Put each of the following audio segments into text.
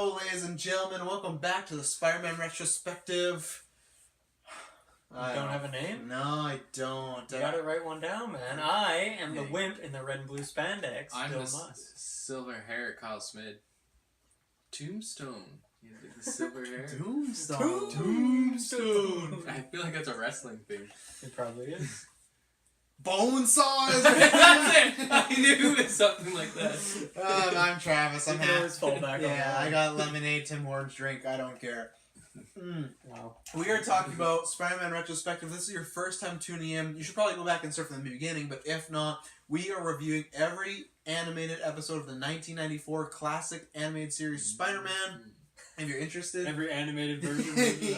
Hello, ladies and gentlemen. Welcome back to the Spider-Man Retrospective. You don't have a name? No, I don't. You gotta write one down, man. I am the wimp in the red and blue spandex. I'm the silver hair Kyle Smith. Tombstone. You have the silver hair. Tombstone. I feel like that's a wrestling thing. It probably is. Bonesaw is That's it! I knew it was something like that. I'm Travis. I'm You can always fall back on that. I got lemonade, Tim Hortons drink. I don't care. Wow. We are talking about Spider-Man Retrospective. This is your first time tuning in. You should probably go back and start from the beginning, but if not, we are reviewing every animated episode of the 1994 classic animated series Spider-Man. If you're interested. Every animated version of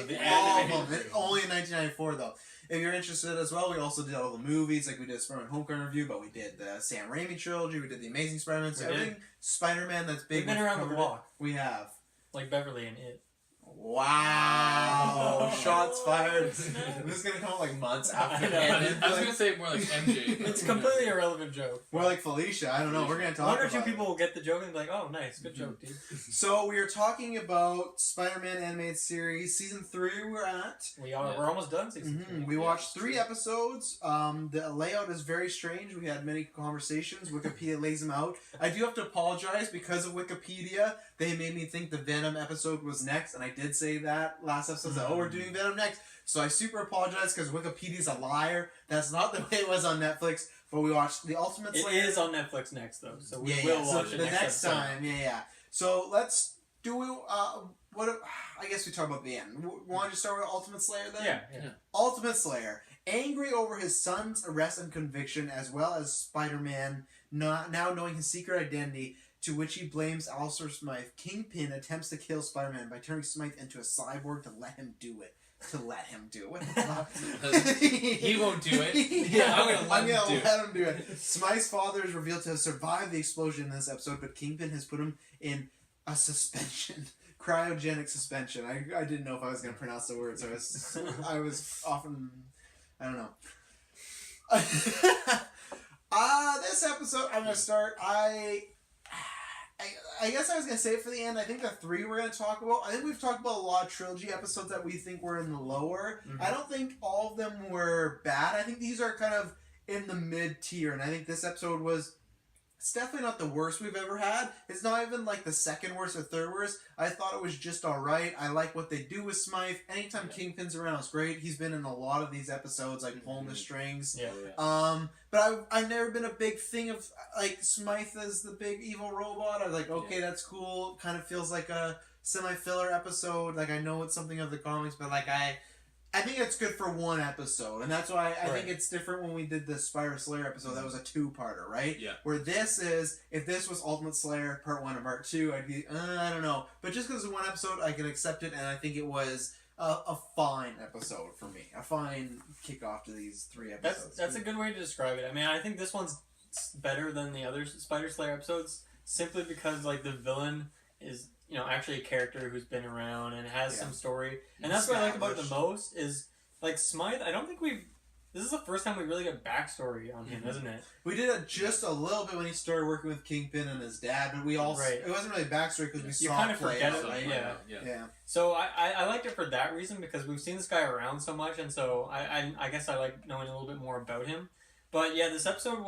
the all animated of them. Only in 1994, though. If you're interested as well, we also did all the movies. Like, we did Spider-Man Homecoming review, but we did the Sam Raimi trilogy. We did the Amazing Spider-Man. So everything Spider-Man that's big. We've been around the block. We have. Like Beverly and It. Wow. Shots fired. This is going to come out like months after. I was going to say more like MJ. It's a completely irrelevant joke. More like Felicia. I don't know. We're going to talk about it. One or two people will get the joke and be like, oh, nice. Good joke, dude. So we are talking about Spider-Man animated series. Season 3 we're at. We're almost done season 3. We watched 3 episodes. The layout is very strange. We had many conversations. Wikipedia lays them out. I do have to apologize because of Wikipedia. They made me think the Venom episode was next, and I did say that last episode. That, we're doing Venom next. So I super apologize because Wikipedia's a liar. That's not the way it was on Netflix. But we watched The Ultimate Slayer. It is on Netflix next, though. So we will watch it the next time. Yeah. So let's do. I guess we talk about the end. Want to start with Ultimate Slayer then? Yeah. Ultimate Slayer, angry over his son's arrest and conviction, as well as Spider-Man now knowing his secret identity, to which he blames Alistair Smythe, Kingpin attempts to kill Spider-Man by turning Smythe into a cyborg to let him do it. What the fuck? He won't do it. Yeah, I'm gonna let him do it. Smythe's father is revealed to have survived the explosion in this episode, but Kingpin has put him in a suspension. Cryogenic suspension. I didn't know if I was going to pronounce the word, so I was often... I don't know. This episode, I'm going to start... I guess I was going to say it for the end. I think the 3 we're going to talk about. I think we've talked about a lot of trilogy episodes that we think were in the lower. Mm-hmm. I don't think all of them were bad. I think these are kind of in the mid-tier. And I think this episode was... It's definitely not the worst we've ever had. It's not even like the second worst or third worst. I thought it was just alright. I like what they do with Smythe. Anytime Kingpin's around, it's great. He's been in a lot of these episodes, like pulling the strings. But I've never been a big thing of, like, Smythe as the big evil robot. I was like, okay, that's cool. Kind of feels like a semi-filler episode. Like, I know it's something of the comics, but, like, I think it's good for one episode, and that's why I think it's different when we did the Spider-Slayer episode. That was a 2-parter, right? Yeah. Where this is, if this was Ultimate Slayer Part 1 and Part 2, I'd be, I don't know. But just because it's one episode, I can accept it, and I think it was a fine episode for me. A fine kickoff to these 3 episodes. That's a good way to describe it. I mean, I think this one's better than the other Spider-Slayer episodes, simply because, like, the villain is... actually a character who's been around and has some story. And that's what I like about it the most is, like, Smythe, I don't think this is the first time we really get backstory on him, isn't it? We did it just a little bit when he started working with Kingpin and his dad, but we also, it wasn't really backstory because we saw kind of forget it, right? Yeah. So I liked it for that reason because we've seen this guy around so much, and so I guess I like knowing a little bit more about him. But yeah, this episode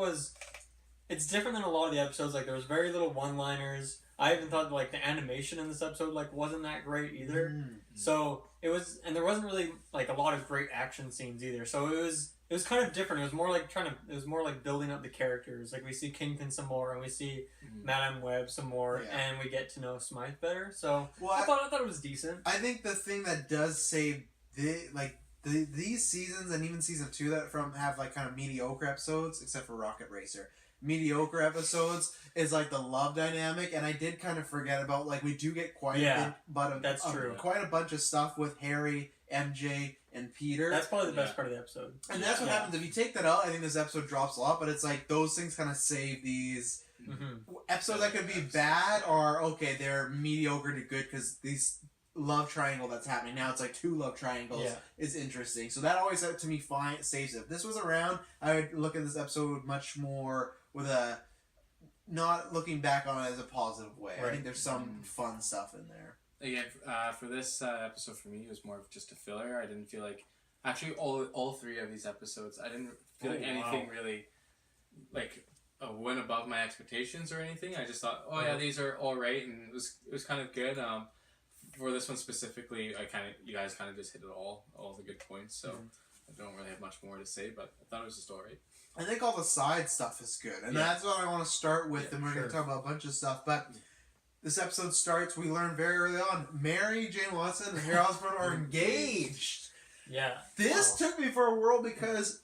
it's different than a lot of the episodes. Like, there was very little one-liners. I even thought, like, the animation in this episode, like, wasn't that great either. Mm-hmm. So, and there wasn't really, like, a lot of great action scenes either. So, it was kind of different. It was more like building up the characters. Like, we see Kingpin some more, and we see Madame Web some more, and we get to know Smythe better. So, I thought it was decent. I think the thing that does save these seasons, and even season 2 have, like, kind of mediocre episodes, except for Rocket Racer. Mediocre episodes is like the love dynamic, and I did kind of forget about, like, we do get quite a bunch of stuff with Harry, MJ, and Peter. That's probably the best part of the episode. And that's what happens if you take that out. I think this episode drops a lot, but it's like those things kind of save these episodes that could be bad or okay, they're mediocre to good because these love triangle that's happening now, it's like 2 love triangles is interesting. So that always to me saves it. If this was around, I would look at this episode much more with a not looking back on it as a positive way. I Right. think there's some fun stuff in there. Again, for this episode for me, it was more of just a filler. I didn't feel like actually all three of these episodes, I didn't feel like anything really like went above my expectations or anything. I just thought, oh yeah, these are all right, and it was kind of good. For this one specifically, you guys kind of just hit it all the good points. So I don't really have much more to say, but I thought it was just all right. I think all the side stuff is good, and that's what I want to start with, and we're going to talk about a bunch of stuff, but this episode starts, we learn very early on, Mary Jane Watson and Harry Osborn are engaged. Yeah. This took me for a whirl because...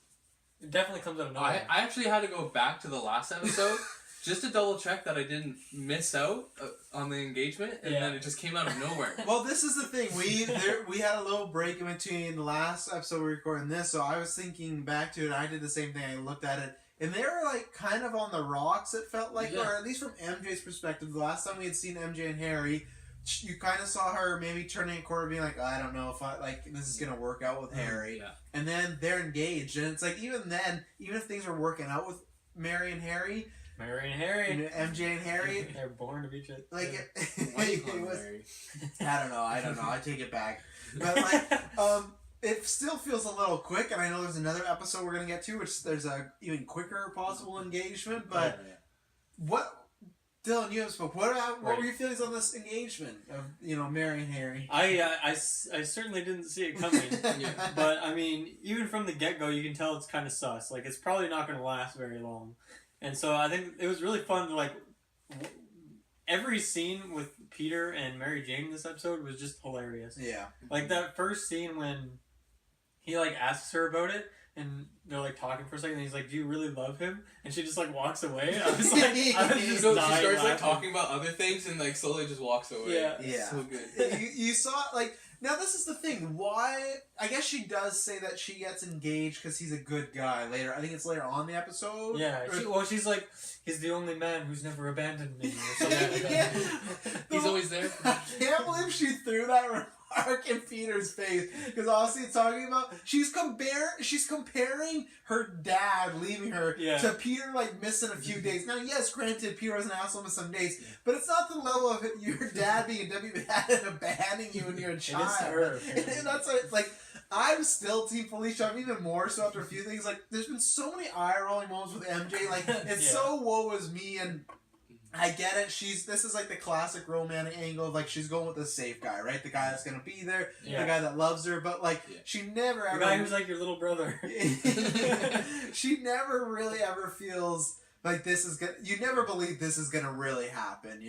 It definitely comes out of nowhere. I actually had to go back to the last episode just to double check that I didn't miss out on the engagement, and then it just came out of nowhere. Well, this is the thing. We had a little break in between the last episode we recorded and this, so I was thinking back to it, and I did the same thing. I looked at it, and they were like kind of on the rocks, it felt like, or at least from MJ's perspective. The last time we had seen MJ and Harry, you kind of saw her maybe turning a corner, being like, I don't know if this is gonna work out with Harry. Yeah. And then they're engaged, and it's like even then, even if things are working out with Mary and Harry, Mary and Harry. MJ and Harry, they're born to be each other. like Why do you call him Mary? I don't know. I take it back. But like, it still feels a little quick, and I know there's another episode we're gonna get to, which there's a even quicker possible engagement. But what, Dylan, you have spoke. What were your feelings on this engagement of Mary and Harry? I certainly didn't see it coming. But I mean, even from the get go, you can tell it's kind of sus. Like it's probably not going to last very long. And so I think it was really fun to like. Every scene with Peter and Mary Jane in this episode was just hilarious. Yeah. Like that first scene when he like asks her about it, and they're like talking for a second, and he's like, "Do you really love him?" And she just like walks away. I was like, she starts like talking about other things and like slowly just walks away. Yeah. So good. you saw like. Now this is the thing. Why? I guess she does say that she gets engaged because he's a good guy. Later, I think it's later on in the episode. Yeah. She's like, he's the only man who's never abandoned me. Or something. Yeah. He's always there. I can't believe she threw that remark in Peter's face, because honestly, it's talking about she's comparing her dad leaving her to Peter like missing a few days. Now, yes, granted, Peter was an asshole with some days, but it's not the level of your dad being a W-bad and abandoning you when you're a child. And that's like, I'm still Team Felicia. I'm even more so after a few things. Like, there's been so many eye-rolling moments with MJ. Like, it's so woe is me, and I get it. This is like the classic romantic angle of like she's going with the safe guy, right? The guy that's gonna be there, the guy that loves her, but like she never ever. The guy who's like your little brother. She never really ever feels like this is gonna. You never believe this is gonna really happen,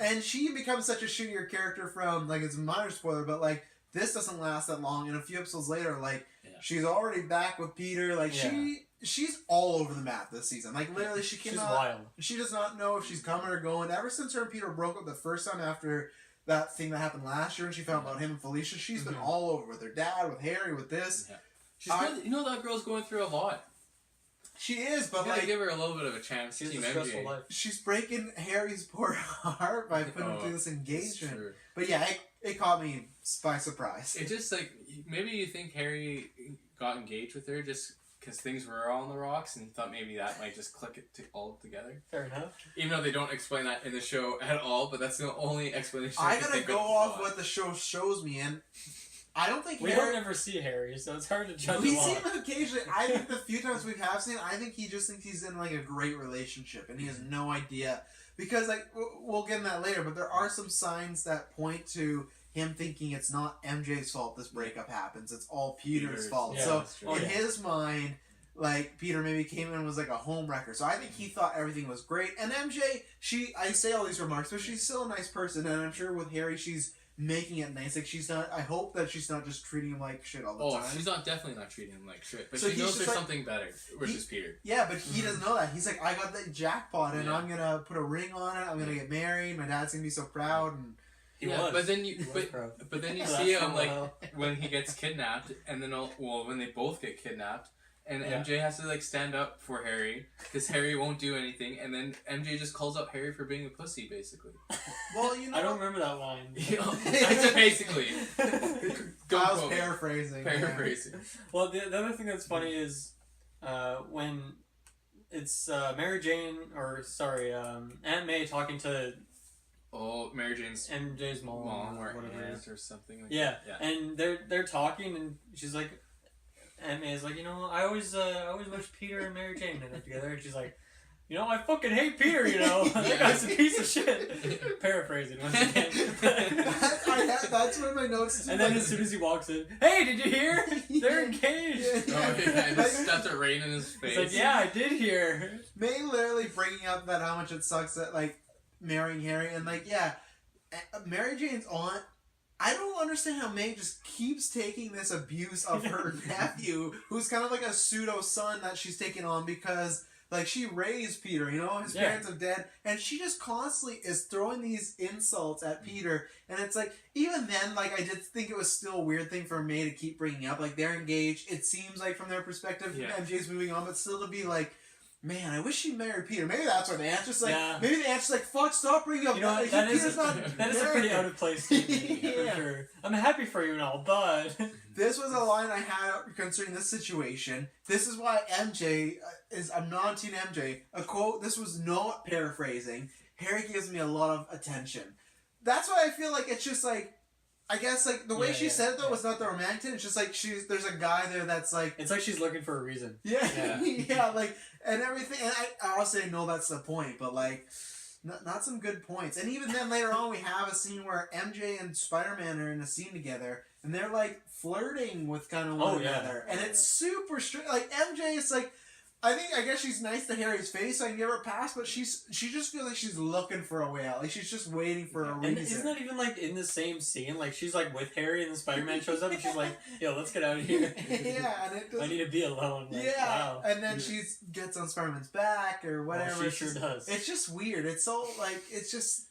and she becomes such a shittier character from like it's a minor spoiler, but like this doesn't last that long, and a few episodes later, like she's already back with Peter, like She's all over the map this season. Like, literally, she's wild. She does not know if she's coming or going. Ever since her and Peter broke up the first time after that thing that happened last year, and she found out him and Felicia, she's been all over with her dad, with Harry, with this. Yeah. She's good. That girl's going through a lot. She is, but like, give her a little bit of a chance. She's a stressful life. She's breaking Harry's poor heart by putting him through this engagement. But yeah, it caught me by surprise. It just like maybe you think Harry got engaged with her just because things were on the rocks, and he thought maybe that might just click it all together. Fair enough. Even though they don't explain that in the show at all, but that's the only explanation. I gotta go off what the show shows me, and I don't think we don't ever see Harry, so it's hard to judge. We see him occasionally. I think the few times we have seen, I think he just thinks he's in like a great relationship, and he has no idea, because like we'll get in that later. But there are some signs that point to him thinking it's not MJ's fault this breakup happens. It's all Peter's fault. Yeah, so in his mind, like Peter maybe came in and was like a homewrecker. So I think he thought everything was great. And MJ, I say all these remarks, but she's still a nice person. And I'm sure with Harry, she's making it nice. Like she's not. I hope that she's not just treating him like shit all the time. Oh, she's definitely not treating him like shit. But so she knows there's something better, which is Peter. Yeah, but he doesn't know that. He's like, I got the jackpot, and I'm gonna put a ring on it. I'm gonna get married. My dad's gonna be so proud. And but then you see him like when he gets kidnapped, and then when they both get kidnapped, and MJ has to like stand up for Harry because Harry won't do anything, and then MJ just calls out Harry for being a pussy, basically. Well, I don't remember that line. I said basically. I was paraphrasing. Paraphrasing. Well, the other thing that's funny is when it's Mary Jane, or sorry, Aunt May talking to Mary Jane's MJ's mom or whatever it aunt is. or something like Yeah. that. And they're talking, and she's like, Aunt May is like, I always wish Peter and Mary Jane ended up together, and she's like, I fucking hate Peter, that guy's a piece of shit. Paraphrasing once again. That's one of my notes. And then as soon as he walks in, hey, did you hear? They're engaged. And it starts to rain in his face. It's like, yeah, I did hear. May literally bringing up that how much it sucks that marrying Harry, and Mary Jane's aunt. I don't understand how May just keeps taking this abuse of her nephew, who's kind of like a pseudo son that she's taking on because. She raised Peter, his parents are dead, and she just constantly is throwing these insults at Peter, and it's even then, I did think it was still a weird thing for May to keep bringing up, they're engaged, it seems from their perspective, MJ's moving on, but still to be man, I wish she married Peter. Maybe that's what the answer's maybe the answer's fuck, stop bringing up, that is a pretty out of place statement, for sure. I'm happy for you and all, but... This was a line I had concerning this situation. This is why MJ I'm not Team MJ. A quote, this was not paraphrasing. Harry gives me a lot of attention. That's why I feel it's just I guess the way she said it though was not the romantic. It's just there's a guy there that's it's she's looking for a reason. Yeah. And everything. And I also know that's the point, but not some good points. And even then later on we have a scene where MJ and Spider-Man are in a scene together and they're flirting with kind of one another. And it's super strange. MJ is I guess she's nice to Harry's face, so I can give her a pass, but she just feels she's looking for a way out. She's just waiting for a reason. And isn't that even in the same scene? She's with Harry and then Spider-Man shows up and she's yo, let's get out of here. Yeah, and I need to be alone. Wow. And then she gets on Spider-Man's back or whatever. Well, she sure does. It's just weird. It's so it's just.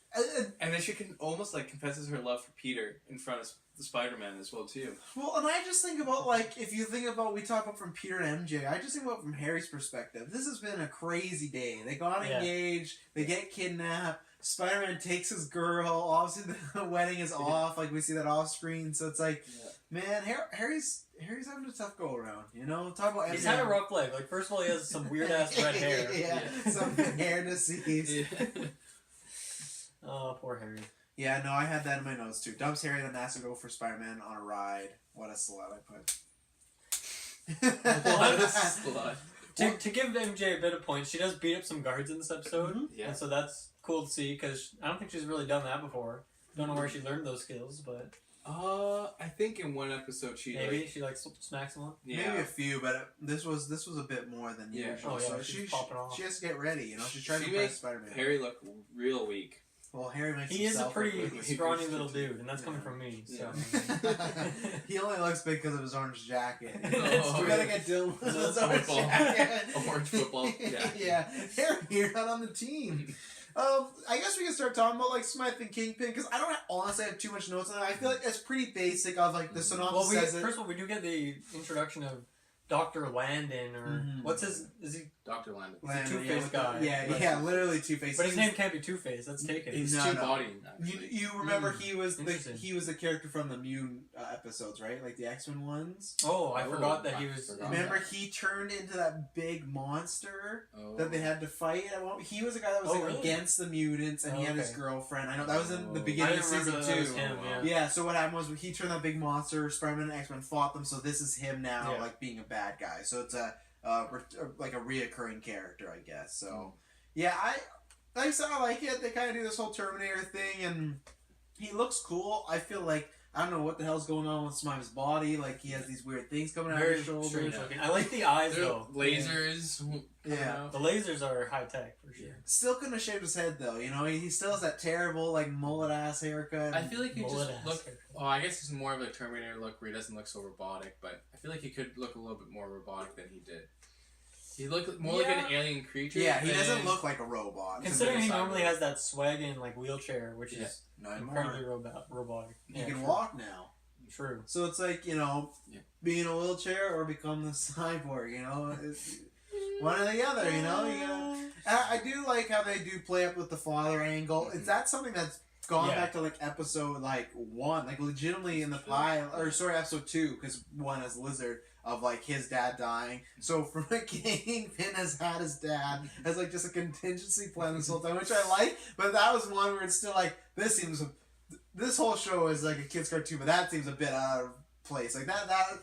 And then she can almost confesses her love for Peter in front of the Spider-Man as well too. Well, and I just think about if you think about we talk about from Peter and MJ, I just think about from Harry's perspective. This has been a crazy day. They got engaged. They get kidnapped. Spider-Man takes his girl. Obviously, the wedding is off. We see that off screen. So it's man, Harry's having a tough go around. Talk about. He's had a rough leg. First of all, he has some weird ass red hair. Some hair disease. Oh, poor Harry. Yeah, no, I had that in my notes too. Dumps Harry, then has to go for Spider-Man on a ride. What a slut I put. What a slut. To give MJ a bit of points, she does beat up some guards in this episode. Mm-hmm. Yeah. And so that's cool to see, because I don't think she's really done that before. Don't know where she learned those skills, but... I think in one episode she... Maybe she smacks someone? Yeah. Maybe a few, but this was a bit more than usual. Oh, yeah, so she has to get ready, She's trying to impress Spider-Man. Harry look real weak. Well, Harry makes He is a pretty scrawny little dude, and that's coming from me. So he only looks big because of his orange jacket. We Oh, gotta get Dylan with his orange jacket. Orange football. Yeah. Harry, you're not on the team. I guess we can start talking about Smythe and Kingpin, because I don't honestly have too much notes on it. I feel it's pretty basic of the synopsis says it. First of all, we do get the introduction of Dr. Landon, or what's his? Is he Dr. Landon? He's a Two-Face guy. Yeah, literally Two-Face. But his name can't be Two-Face. That's taken. He's two-bodied. You remember he was the character from the Mune episodes, right? The X-Men ones. Oh, I forgot that he was. Remember he turned into that big monster that they had to fight. He was a guy that was against the mutants, and he had his girlfriend. I know that was in the beginning of season 2. Yeah. So what happened was he turned that big monster. Spider-Man and X-Men fought them. So this is him now, being a bad guy. So it's a reoccurring character, I guess. So yeah, I like it. They kind of do this whole Terminator thing, and he looks cool. I feel I don't know what the hell's going on with Smile's body. He has these weird things coming out of his shoulders. Strange looking. I like the eyes though. Lasers. Yeah. The lasers are high tech for sure. Still couldn't have shaved his head though. He still has that terrible mullet ass haircut. I feel he just look. Oh, I guess it's more of a Terminator look where he doesn't look so robotic, but I feel he could look a little bit more robotic than he did. He looked more like an alien creature. Yeah, he doesn't look like a robot. Considering he normally has that swag in wheelchair, which is incredibly robotic. He can walk now. True. So it's be in a wheelchair or become the cyborg. It's one or the other. I do like how they do play up with the father angle. That's something that's gone back to like episode like 1, like legitimately in the pile, or sorry, episode 2, because 1 is Lizard, of like his dad dying. So from the Kingpin has had his dad as like just a contingency plan this whole time, which I like. But that was one where it's still like this whole show is like a kid's cartoon, but that seems a bit out of place. Like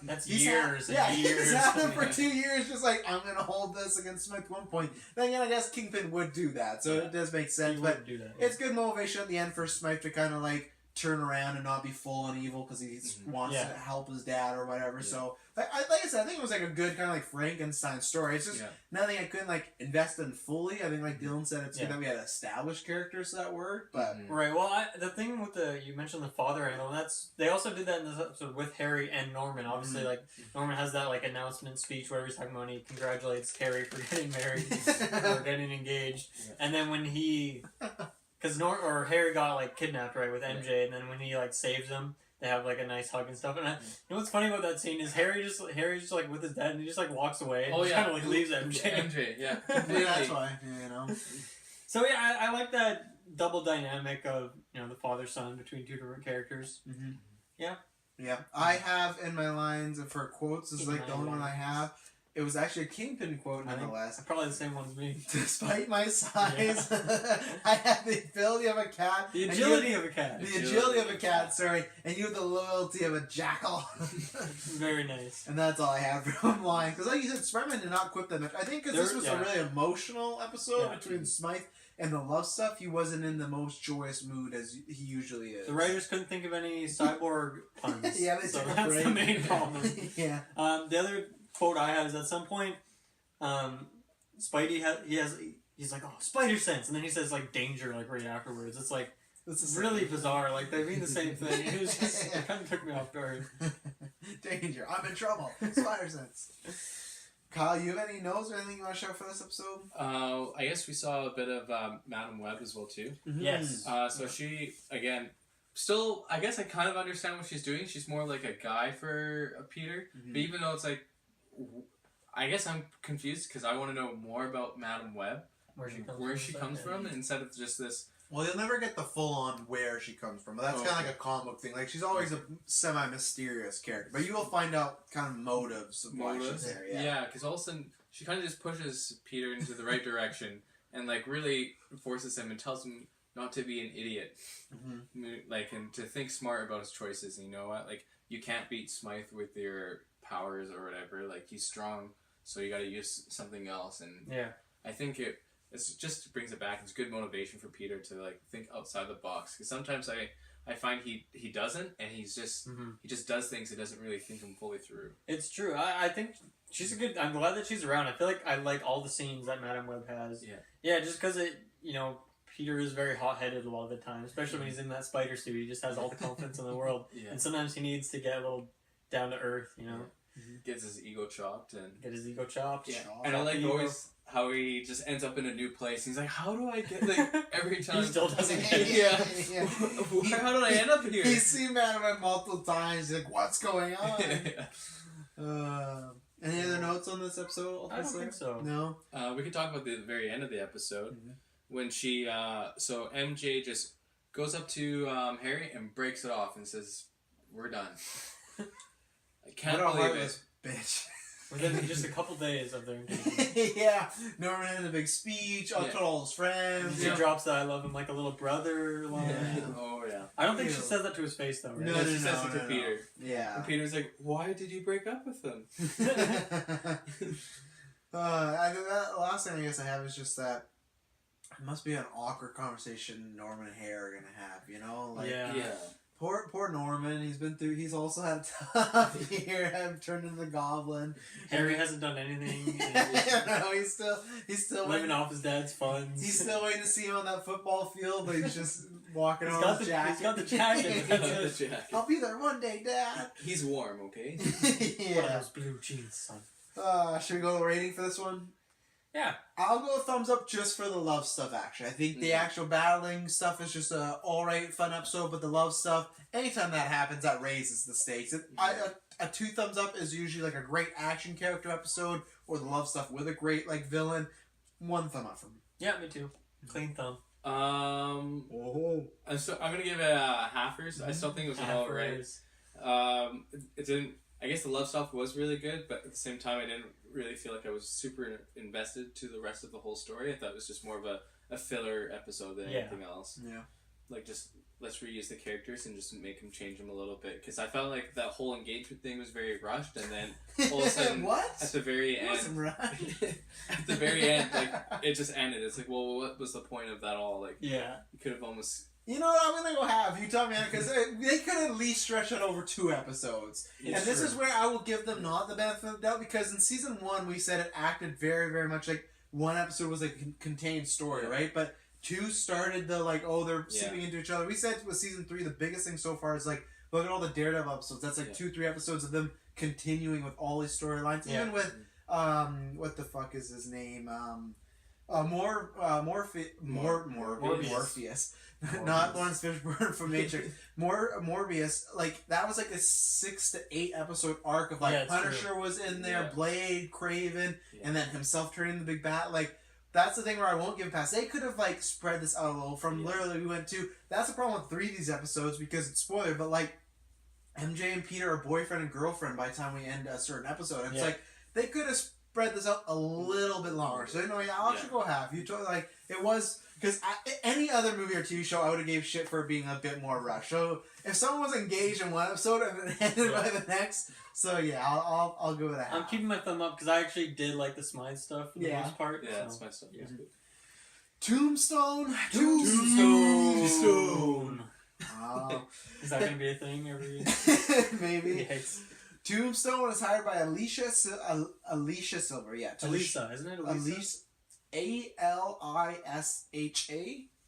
that's years and years. He's had it for 2 years, just like, I'm gonna hold this against Smith at one point. Then again, I guess Kingpin would do that, so it does make sense. But do that, it's good motivation at the end for Smith to kind of like turn around and not be full on evil because he wants to help his dad or whatever. So like I said, I think it was like a good kind of like Frankenstein story. It's just nothing I couldn't like invest in fully. I think like Dylan said, it's good that we had established characters that worked. But right, well, the thing with you mentioned the father angle, they also did that in this episode with Harry and Norman. Obviously, like Norman has that like announcement speech where he's talking about, he congratulates Harry for getting married or getting engaged, and then when he. Because Harry got like kidnapped, right, with MJ, and then when he like saves him, they have like a nice hug and stuff. And you know what's funny about that scene is Harry's just like with his dad, and he just like walks away. And kind of like leaves MJ. MJ, yeah, that's why, you know. So yeah, I like that double dynamic of the father son between two different characters. Mm-hmm. Yeah. I have in my lines for quotes is like the only one I have. It was actually a Kingpin quote, nonetheless. Probably the same one as me. Despite my size, I have the ability of a cat. The agility of a cat. The agility of a cat, sorry. And you have the loyalty of a jackal. Very nice. And that's all I have from line. Because like you said, Spider-Man did not quip that much. I think because this was a really emotional episode between Smythe and the love stuff. He wasn't in the most joyous mood as he usually is. The writers couldn't think of any cyborg puns. They so that's the main problem. Yeah. The other quote I have is at some point, Spidey he's like, oh, spider sense, and then he says like danger like right afterwards. It's like it's really bizarre. Like they mean the same thing. It was just it kind of took me off guard. Danger! I'm in trouble. Spider sense. Kyle, you have any notes or anything you want to share for this episode? I guess we saw a bit of Madam Web as well too. Mm-hmm. Yes. So she again. Still, I guess I kind of understand what she's doing. She's more like a guy for Peter. But even though it's like, I guess I'm confused because I want to know more about Madam Web, where she comes from, instead of just this. Well, you'll never get the full on where she comes from, but that's kind of like a comic book thing. Like she's always a semi-mysterious character, but you will find out kind of motives of why she's there. Yeah, because all of a sudden she kind of just pushes Peter into the right direction and like really forces him and tells him not to be an idiot, like, and to think smart about his choices. And you know what? Like, you can't beat Smythe with your powers or whatever. Like, he's strong, so you got to use something else. And I think it's just brings it back. It's good motivation for Peter to like think outside the box. Because sometimes I find he doesn't, and he just does things. He doesn't really think them fully through. It's true. I think she's a good. I'm glad that she's around. I feel like I like all the scenes that Madam Web has. Yeah, just because Peter is very hot-headed a lot of the time, especially when he's in that spider suit. He just has all the confidence in the world. And sometimes he needs to get a little down to earth, Gets his ego chopped. And I like always how he just ends up in a new place. He's like, how do I get, like, every time. He still doesn't get it. How did I end up here? He's seen Madam Web multiple times. He's like, what's going on? Any other notes on this episode? I don't think so. No? We could talk about the very end of the episode. When she, so MJ just goes up to Harry and breaks it off and says, "We're done." I can't believe it. Bitch. Within just a couple days of their engagement. Norman had a big speech. Told all his friends. She drops that "I love him like a little brother" line. Oh yeah. I don't think she says that to his face though. Right? No, she says it to Peter. Yeah. And Peter's like, "Why did you break up with him?" I think that last thing I guess I have is just that. It must be an awkward conversation Norman and Harry are gonna have, Like, Poor Norman. He's also had a tough year. I've turned into the Goblin. Harry hasn't done anything. No, he's still living off his dad's funds. He's still waiting to see him on that football field, but he's just walking on his jacket. He's got the jacket. I'll be there one day, Dad. He's warm, okay? One of those blue jeans, son. Should we go to the rating for this one? Yeah. I'll go thumbs up just for the love stuff, actually. I think the actual battling stuff is just a alright, fun episode, but the love stuff, anytime that happens, that raises the stakes. A 2 thumbs up is usually like a great action character episode, or the love stuff with a great like villain. 1 thumb up for me. Yeah, me too. Clean thumb. I'm gonna give it a halfers. I still think it was an alright. It didn't. I guess the love stuff was really good, but at the same time, I didn't really feel like I was super invested to the rest of the whole story. I thought it was just more of a filler episode than anything else. Yeah. Like, just let's reuse the characters and just make them change them a little bit. Because I felt like that whole engagement thing was very rushed, and then all of a sudden, at the very end, at the very end, like, it just ended. It's like, well, what was the point of that all? Like, you could have almost... You know what, I'm gonna go half. You tell me, because they could at least stretch it over 2 episodes. And this is where I will give them not the benefit of the doubt, because in season 1 we said it acted very, very much like one episode was a contained story, right? But 2 started the like, oh, they're seeping into each other. We said with season 3 the biggest thing so far is like, look at all the Daredevil episodes. That's like 2-3 episodes of them continuing with all these storylines. Even with what the fuck is his name? Morpheus. Not Lawrence Fishburne from Matrix. Morbius, like, that was like a 6 to 8 episode arc of like Punisher was in there, Blade, Craven, and then himself turning the big bat. Like, that's the thing where I won't give a pass. They could have like spread this out a little from literally we went to. That's the problem with 3 of these episodes because it's spoiler, but like MJ and Peter are boyfriend and girlfriend by the time we end a certain episode. And it's like they could have spread this out a little bit longer. So I'll actually go half. You told like it was. Because any other movie or TV show, I would have gave shit for being a bit more rushed. So if someone was engaged in one episode and then ended by the next, so yeah, I'll go with that. I'm keeping my thumb up because I actually did like the Smythe stuff for the most part. Yeah, that's my stuff. Yeah. Tombstone. Wow. Is that gonna be a thing every? Maybe. Yes. Tombstone was hired by Alicia Silver. Yeah. Alisa, isn't it? Alisa. Alisha.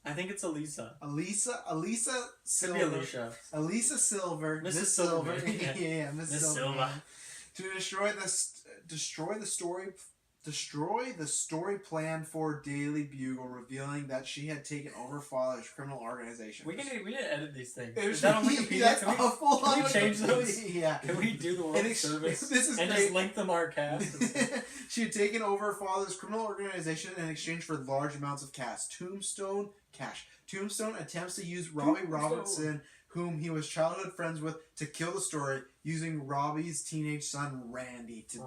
I think it's Alisa. Alisa Silver. Could be Alicia. Alisa Silver. Mrs. Silver. Yeah, Mrs. Silver. To destroy the story plan for Daily Bugle, revealing that she had taken over father's criminal organization. We need to edit these things. Is that on Wikipedia? That's can we change those? Yeah. Can we do the World Service and just link them our cast? She had taken over father's criminal organization in exchange for large amounts of cash. Tombstone attempts to use Robbie Robertson, whom he was childhood friends with, to kill the story, using Robbie's teenage son Randy to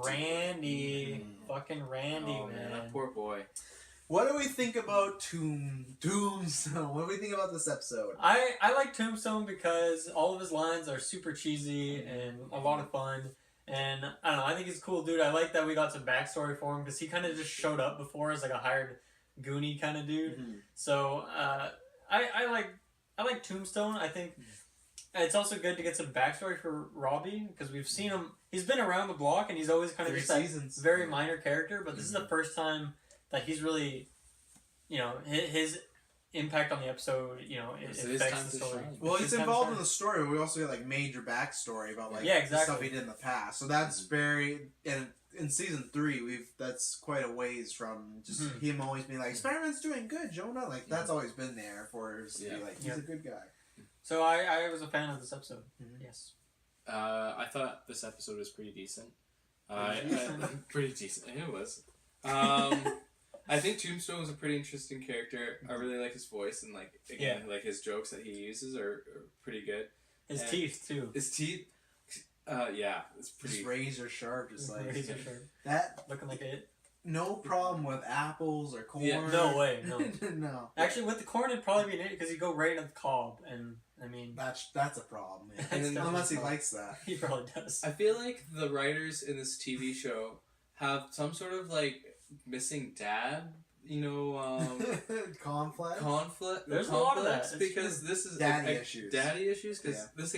fucking Randy, man. That poor boy. What do we think about Tombstone? What do we think about this episode? I like Tombstone because all of his lines are super cheesy and a lot of fun. And I don't know, I think he's a cool dude. I like that we got some backstory for him because he kind of just showed up before as like a hired Goonie kind of dude. So I like Tombstone. I think it's also good to get some backstory for Robbie because we've seen him. He's been around the block and he's always kind of just that very minor character. But this is the first time that he's really, his impact on the episode. It affects the story. Well, he's involved in the story. But we also get like major backstory about like the stuff he did in the past. So that's very in season 3, that's quite a ways from just him always being like, Spider-Man's doing good, Jonah. Like that's always been there for us to be like, he's a good guy. So I was a fan of this episode. Yes. I thought this episode was pretty decent. Pretty decent. It was. I think Tombstone was a pretty interesting character. I really like his voice and like his jokes that he uses are pretty good. His teeth too. His teeth. It's pretty. Just razor sharp, just like razor sharp. That looking like it. No problem with apples or corn. Yeah, no way, no. No. Actually, with the corn, it'd probably be an idiot because you go right at the cob, and I mean that's a problem. Yeah. Unless he likes that, he probably does. I feel like the writers in this TV show have some sort of like missing dad. Conflict. There's a lot of that because this is daddy issues. Daddy issues because this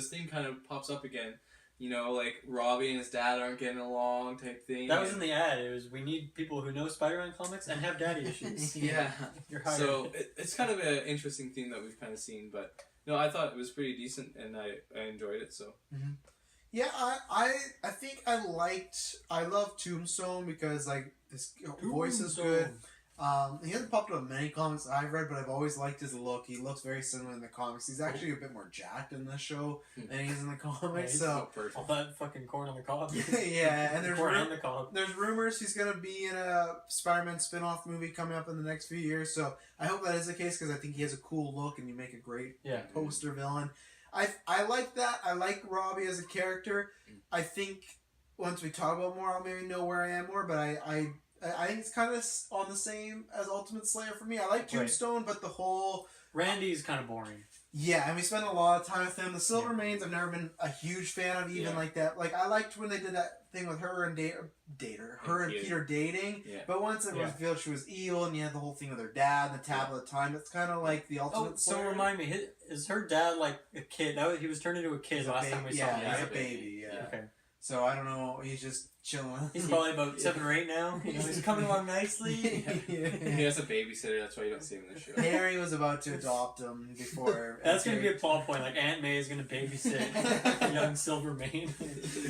theme kind of pops up again. Like Robbie and his dad aren't getting along type thing. That was in the ad. It was, we need people who know Spider-Man comics and have daddy issues. Yeah. You're hired. So it's kind of an interesting theme that we've kind of seen, but no, I thought it was pretty decent and I enjoyed it. So. Yeah, I think I love Tombstone because like his voice is good. He hasn't popped up in many comics I've read, but I've always liked his look. He looks very similar in the comics. He's actually a bit more jacked in this show than he is in the comics. So all that fucking corn on the cob. yeah, and corn on the cob. there's rumors he's gonna be in a Spider-Man spin-off movie coming up in the next few years. So I hope that is the case because I think he has a cool look and you make a great poster villain. I like that. I like Robbie as a character. I think once we talk about more, I'll maybe know where I am more. But I think it's kind of on the same as Ultimate Slayer for me. I like Tombstone, but the whole Randy's kind of boring. Yeah, and we spent a lot of time with him. The Silvermanes, I've never been a huge fan of, even like that. Like I liked when they did that thing with her and Peter dating. Yeah. But once it was revealed she was evil, and you had the whole thing with her dad, the tablet of time. It's kind of like the Ultimate Slayer. So remind me, is her dad like a kid? He was turned into a kid last time we saw him. Yeah, he's a baby. Yeah. Okay. So I don't know. He's just chilling. He's probably about 7 or 8 now. He's coming along nicely. He has a babysitter. That's why you don't see him in the show. Harry was about to adopt him before. That's gonna be a plot point. Like Aunt May is gonna babysit young Silvermane.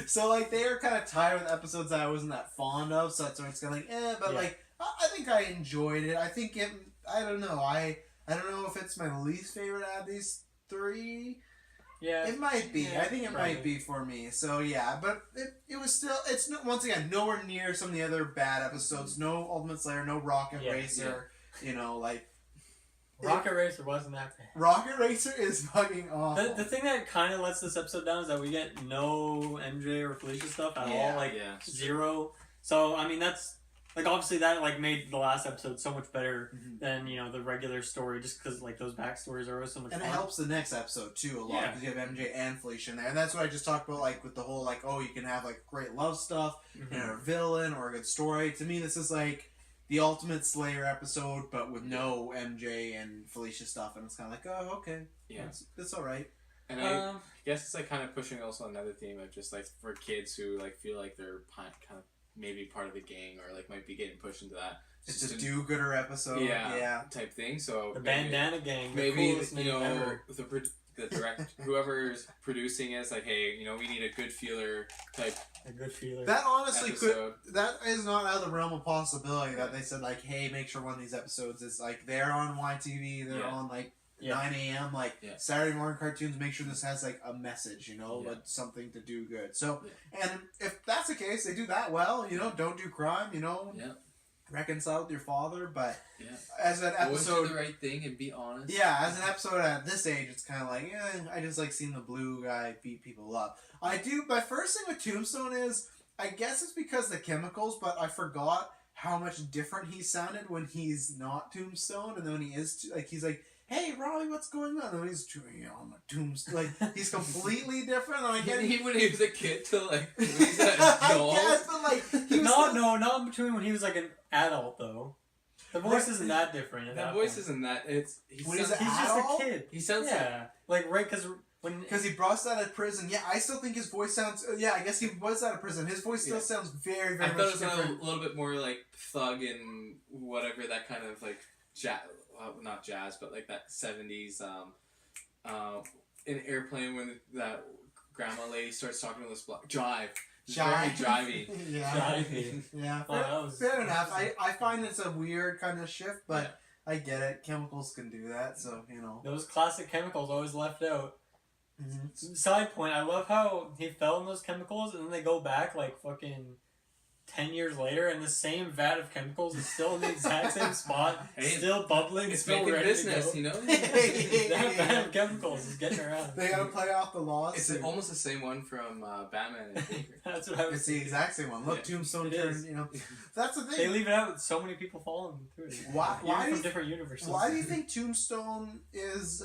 So like they are kind of tired with episodes that I wasn't that fond of. So that's why it's kind of like but like I think I enjoyed it. I think it. I don't know. I don't know if it's my least favorite out of these 3. Yeah, it might be. I think it might be for me. So yeah, but it was still. It's once again nowhere near some of the other bad episodes. No Ultimate Slayer, no Rocket Racer. You know, like Rocket Racer wasn't that bad. Rocket Racer is fucking awful. The thing that kind of lets this episode down is that we get no MJ or Felicia stuff at all. Like 0. So I mean that's. Like, obviously, that, like, made the last episode so much better than, you know, the regular story, just because, like, those backstories are always so much fun. And it helps the next episode, too, a lot, because you have MJ and Felicia in there. And that's what I just talked about, like, with the whole, like, you can have, like, great love stuff, and a villain, or a good story. To me, this is, like, the Ultimate Slayer episode, but with no MJ and Felicia stuff, and it's kind of like, oh, okay. Yeah. It's alright. And I guess it's, like, kind of pushing also another theme of just, like, for kids who, like, feel like they're kind of maybe part of the gang or like might be getting pushed into that. It's a do-gooder episode, type thing. So the bandana gang, maybe you know the direct whoever's producing is like, hey, you know, we need a good feeler type. A good feeler. That honestly that is not out of the realm of possibility that they said like, hey, make ssure one of these episodes is like they're on YTV, they're on like 9 a.m. like Saturday morning cartoons. Make sure this has like a message, you know, like something to do good. So, and if that's the case, they do that well. You know, don't do crime. You know, reconcile with your father. But as an episode, always do the right thing and be honest. Yeah, as an episode at this age, it's kind of like, I just like seeing the blue guy beat people up. I do. My first thing with Tombstone is, I guess it's because the chemicals, but I forgot how much different he sounded when he's not Tombstone, and then when he is, like, he's like, hey, Robbie, what's going on? And he's on a tombstone. Like, he's completely different. And I get he when he was a kid to, like, release that I guess, but, like, he was not between when he was, like, an adult, though. The voice isn't that different. The voice isn't that. He's just a kid. He sounds like right, because he busts out of prison. Yeah, I still think his voice sounds. Yeah, I guess he was out of prison. His voice still sounds very, very much different. I thought it was a little bit more like thug and whatever, that kind of like jazz. Not jazz, but like that 70s in Airplane when that grandma lady starts talking to this jive. Very jivey. Yeah. Fair enough. I find it's a weird kind of shift, but I get it. Chemicals can do that, so, you know. Those classic chemicals always left out. Mm-hmm. Side point, I love how he fell in those chemicals and then they go back like fucking 10 years later and the same vat of chemicals is still in the exact same spot, still bubbling, it's still making ready business, to go. You know? That vat of chemicals is getting around. They gotta play off the laws. It's almost the same one from Batman and That's what I was It's the exact same one. Look, Tombstone turned, you know. That's the thing. They leave it out with so many people falling through it. Why from different universes. Why do you think Tombstone is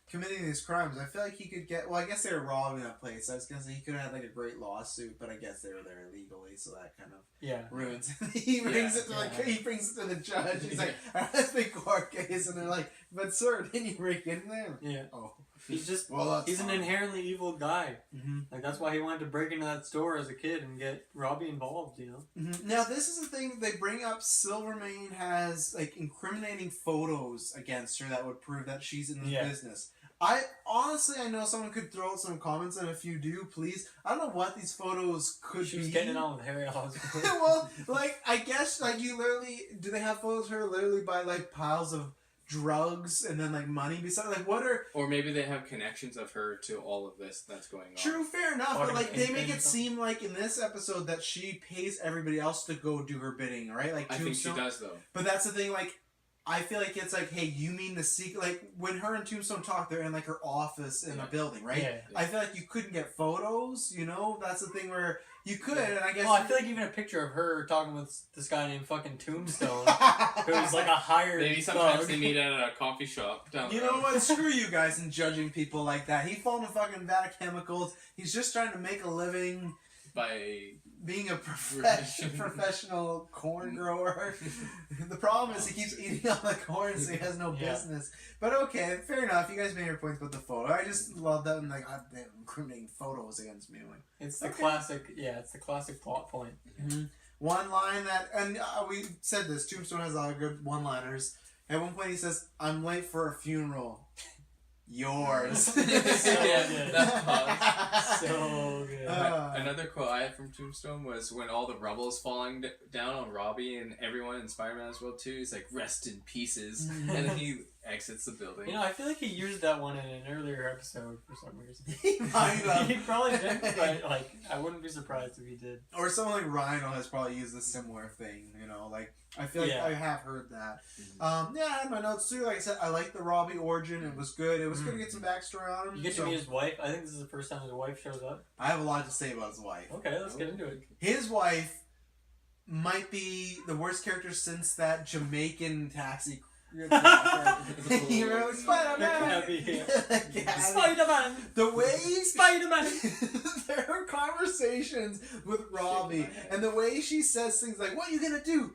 committing these crimes? I feel like he could get. Well, I guess they were robbing that place. I was gonna say he could have had like a great lawsuit, but I guess they were there illegally, so that kind of ruins. He brings it to he brings it to the judge. He's like, "That's a big court case," and they're like, "But sir, didn't you break in there?" Yeah. Oh. He's just he's an inherently evil guy. Mm-hmm. Like that's why he wanted to break into that store as a kid and get Robbie involved, you know. Mm-hmm. Now this is the thing they bring up. Silvermane has like incriminating photos against her that would prove that she's in the business. I honestly, I know someone could throw out some comments, and if you do, please. I don't know what these photos could She be. was getting it on with Harry Osborn. Well, like, I guess, like, you literally... Do they have photos of her literally by, like, piles of drugs and then, like, money beside... Like, what are... Or maybe they have connections of her to all of this that's going on. True, fair enough, Or but, like, they make it something. seem like in this episode that she pays everybody else to go do her bidding, right? Like, I think she Tombstone... does, though. But that's the thing, like... I feel like it's like, hey, you mean the secret... Like, when her and Tombstone talk, they're in, like, her office in a building, right? Yeah. I feel like you couldn't get photos, you know? That's the thing where you could, and I guess... Well, I feel like even a picture of her talking with this guy named fucking Tombstone, who's like a hired Maybe sometimes thug. they meet at a coffee shop down the You know road. what? Screw you guys and judging people like that. He fell in a fucking vat of chemicals. He's just trying to make a living By... being a professional corn grower. The problem is he keeps eating all the corn, so he has no business. But okay, fair enough. You guys made your points about the photo. I just love that and like, they're incriminating photos against me. Like, It's the classic, it's the classic plot point. mm-hmm. One line that, and we said this, Tombstone has a lot of good one-liners. At one point he says, "I'm late for a funeral." Yours. So good. That pause. So good. Another quote I had from Tombstone was when all the rubble is falling down on Robbie and everyone in Spider-Man as well too. He's like, "Rest in pieces," and then he exits the building. You know, I feel like he used that one in an earlier episode for some reason. He might have. He probably did, but like, I wouldn't be surprised if he did. Or someone like Rhino has probably used a similar thing, you know, like, I feel like I have heard that. Mm-hmm. I had my notes too, like I said, I like the Robbie origin, it was good, it was good to get some backstory on him. You get to meet his wife. I think this is the first time his wife shows up. I have a lot to say about his wife. Okay, let's get into it. His wife might be the worst character since that Jamaican taxi. Hero Spider-Man. Spider-Man. The way Spider-Man. their conversations with Robbie and the way she says things like, "What are you gonna do?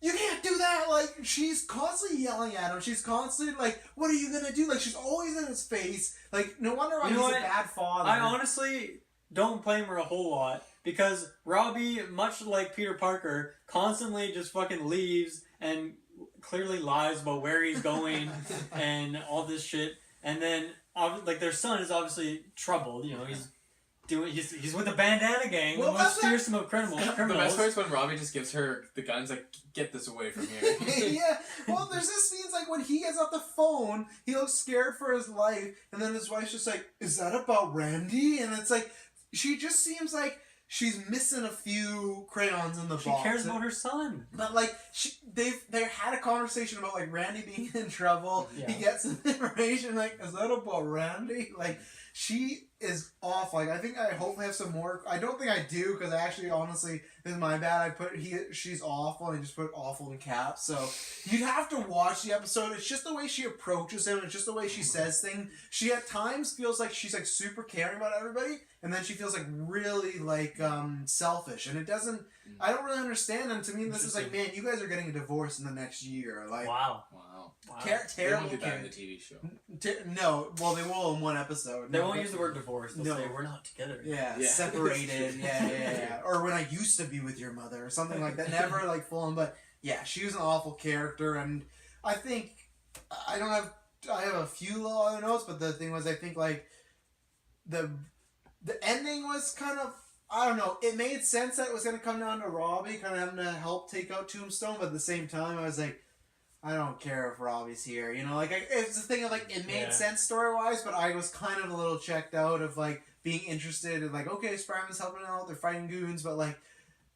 You can't do that!" Like, she's constantly yelling at him. She's constantly like, "What are you gonna do?" Like, she's always in his face. Like, no wonder why he's a bad father. I honestly don't blame her a whole lot because Robbie, much like Peter Parker, constantly just fucking leaves and clearly lies about where he's going and all this shit. And then, like, their son is obviously troubled. You know, he's with the bandana gang, the most fearsome of criminals. The best part is when Robbie just gives her the guns, like, "Get this away from here." Yeah. Well, there's this scene like when he gets off the phone, he looks scared for his life, and then his wife's just like, "Is that about Randy?" And it's like, she just seems like she's missing a few crayons in the box. She cares about her son. But like, they had a conversation about like Randy being in trouble. Yeah. He gets some information like, "Is that about Randy?" Like, she is off. Like, I think I hopefully have some more. I don't think I do because I actually honestly, this is my bad. I put she's awful and I just put awful in caps. So you'd have to watch the episode. It's just the way she approaches him. It's just the way she says things. She at times feels like she's like super caring about everybody, and then she feels like really like selfish. And it doesn't. I don't really understand. And to me, this is like, man, you guys are getting a divorce in the next year. Like, wow. They terrible. won't do that in the TV show. No, well, they will in one episode. They won't use the word divorce. They'll say, "We're not together." Yeah, separated. yeah. Or when I used to be with your mother, or something like that. Never like full on, but yeah, she was an awful character, and I think I have a few little other notes, but the thing was, I think like the ending was kind of, I don't know. It made sense that it was going to come down to Robbie kind of having to help take out Tombstone, but at the same time, I was like, I don't care if Robbie's here, you know, like, it's the thing of, like, it made sense story-wise, but I was kind of a little checked out of, like, being interested in, like, okay, Spider-Man's helping out, they're fighting goons, but, like,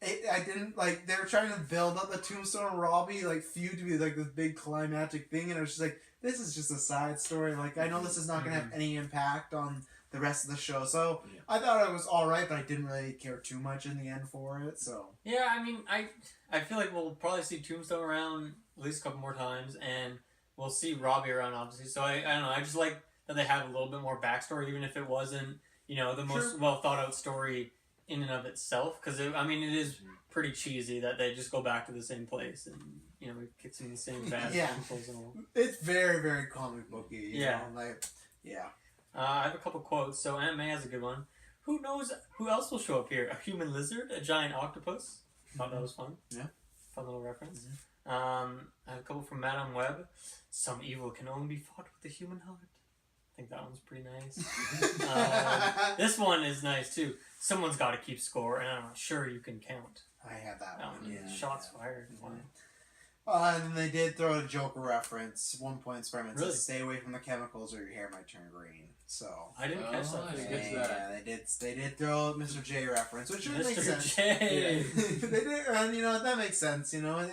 I didn't, like, they were trying to build up the Tombstone and Robbie, like, feud to be, like, this big climactic thing, and I was just like, this is just a side story, like, I know this is not going to have any impact on the rest of the show, so I thought it was alright, but I didn't really care too much in the end for it, so. Yeah, I mean, I feel like we'll probably see Tombstone around at least a couple more times, and we'll see Robbie around, obviously. So I don't know. I just like that they have a little bit more backstory, even if it wasn't, you know, the most well thought out story in and of itself. Because I mean, it is pretty cheesy that they just go back to the same place and, you know, we get some of the same bad chemicals and all. It's very, very comic booky. You know? Like, I have a couple quotes. So Aunt May has a good one. Who knows who else will show up here? A human lizard? A giant octopus? Thought that was fun. Yeah. Fun little reference. I have a couple from Madame Web. Some evil can only be fought with the human heart. think that one's pretty nice. This one is nice too. Someone's got to keep score, and I'm not sure you can count. I had that one. Yeah, shots fired. And then they did throw a Joker reference. 1 point Spider-Man Really? says, "Stay away from the chemicals, or your hair might turn green." So I didn't catch that. I didn't get to that. Yeah, they did throw a Mr. J reference, which would make sense. J. Yeah. They did, and you know that makes sense. You know,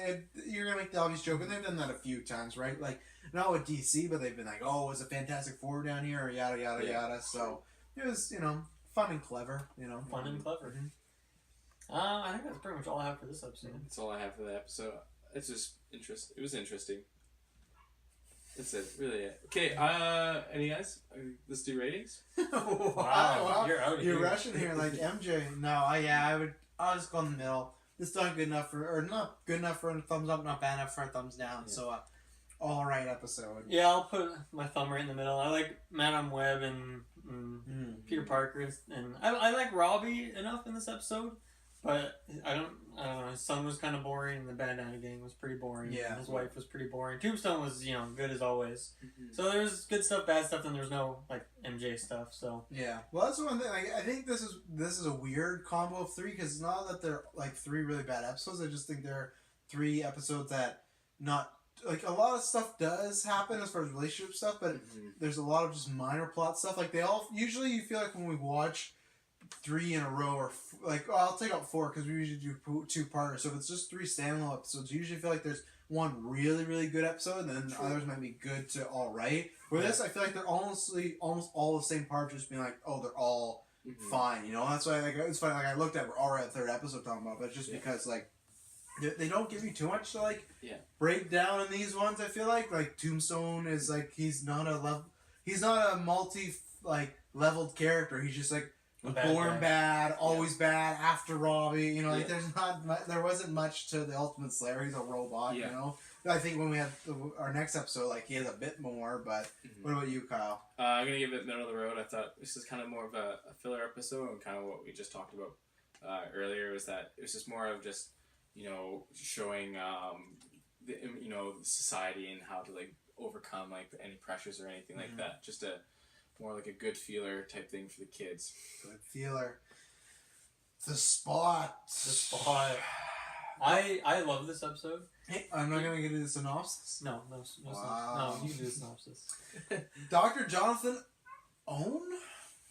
you're gonna make the obvious joke, and they've done that a few times, right? Like not with DC, but they've been like, "Oh, was a Fantastic Four down here?" or yada yada yada. So it was, you know, fun and clever. You know, fun and clever. Mm-hmm. I think that's pretty much all I have for this episode. That's all I have for the episode. It's just interesting. It was interesting. That's it. Really it. Okay, any guys? Let's do ratings. Wow, you're out of you're here. rushing here like MJ. No, I'll just go in the middle. It's not good enough not good enough for a thumbs up, not bad enough for a thumbs down. Yeah. So, alright episode. Yeah, I'll put my thumb right in the middle. I like Madame Web and Peter Parker, and I like Robbie enough in this episode, but I don't know. His son was kind of boring, and the Bandana Gang was pretty boring. Yeah. His wife was pretty boring. Tombstone was, good as always. Mm-hmm. So there's good stuff, bad stuff, and there's no like MJ stuff. So yeah, well that's one thing. I think this is a weird combo of three because it's not that they're like three really bad episodes. I just think they're 3 episodes that not. Like, a lot of stuff does happen as far as relationship stuff, but there's a lot of just minor plot stuff. Like, usually you feel like when we watch 3 in a row, or, I'll take out 4, because we usually do 2-parters. So if it's just 3 standalone episodes, you usually feel like there's one really, really good episode, and then others might be good to alright. Where this, I feel like they're almost all the same parts, just being like, oh, they're all fine, you know? That's why, it's funny, I looked at, we're already at the 3rd episode talking about it, but just because, they don't give you too much to break down in these ones. I feel like Tombstone is he's not a multi leveled character. He's just born bad, always bad. After Robbie, you know, there wasn't much to the Ultimate Slayer. He's a robot, you know. I think when we have our next episode, he has a bit more. But what about you, Kyle? I'm gonna give it middle of the road. I thought this is kind of more of a filler episode, and kind of what we just talked about earlier was that it was just more of just showing the society and how to overcome any pressures or anything like that. Just more like a good feeler type thing for the kids. Good feeler. The Spot. I love this episode. Hey, I'm not gonna get into the synopsis. No, Wow. No, you can do the synopsis. Dr. Jonathan Owen?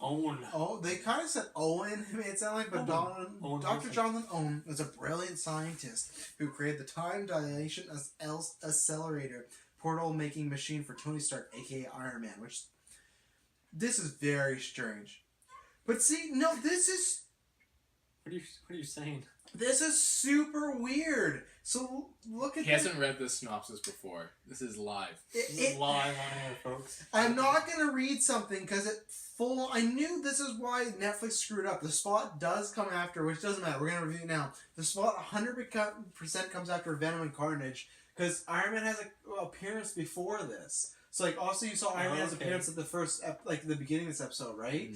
Owen. Oh, they kind of said Owen, it made it sound like, but Dr. Jonathan Owen was a brilliant scientist who created the time dilation accelerator portal making machine for Tony Stark, aka Iron Man, which this is very strange. But see, no, this is... What are you saying? This is super weird. So look at He hasn't read the synopsis before. This is live. This is live on air, folks. I'm not going to read something because I knew this is why Netflix screwed up. The Spot does come after, which doesn't matter. We're going to review it now. The Spot 100% comes after Venom and Carnage because Iron Man has an appearance before this. So obviously you saw Iron Man's appearance at the first, the beginning of this episode, right?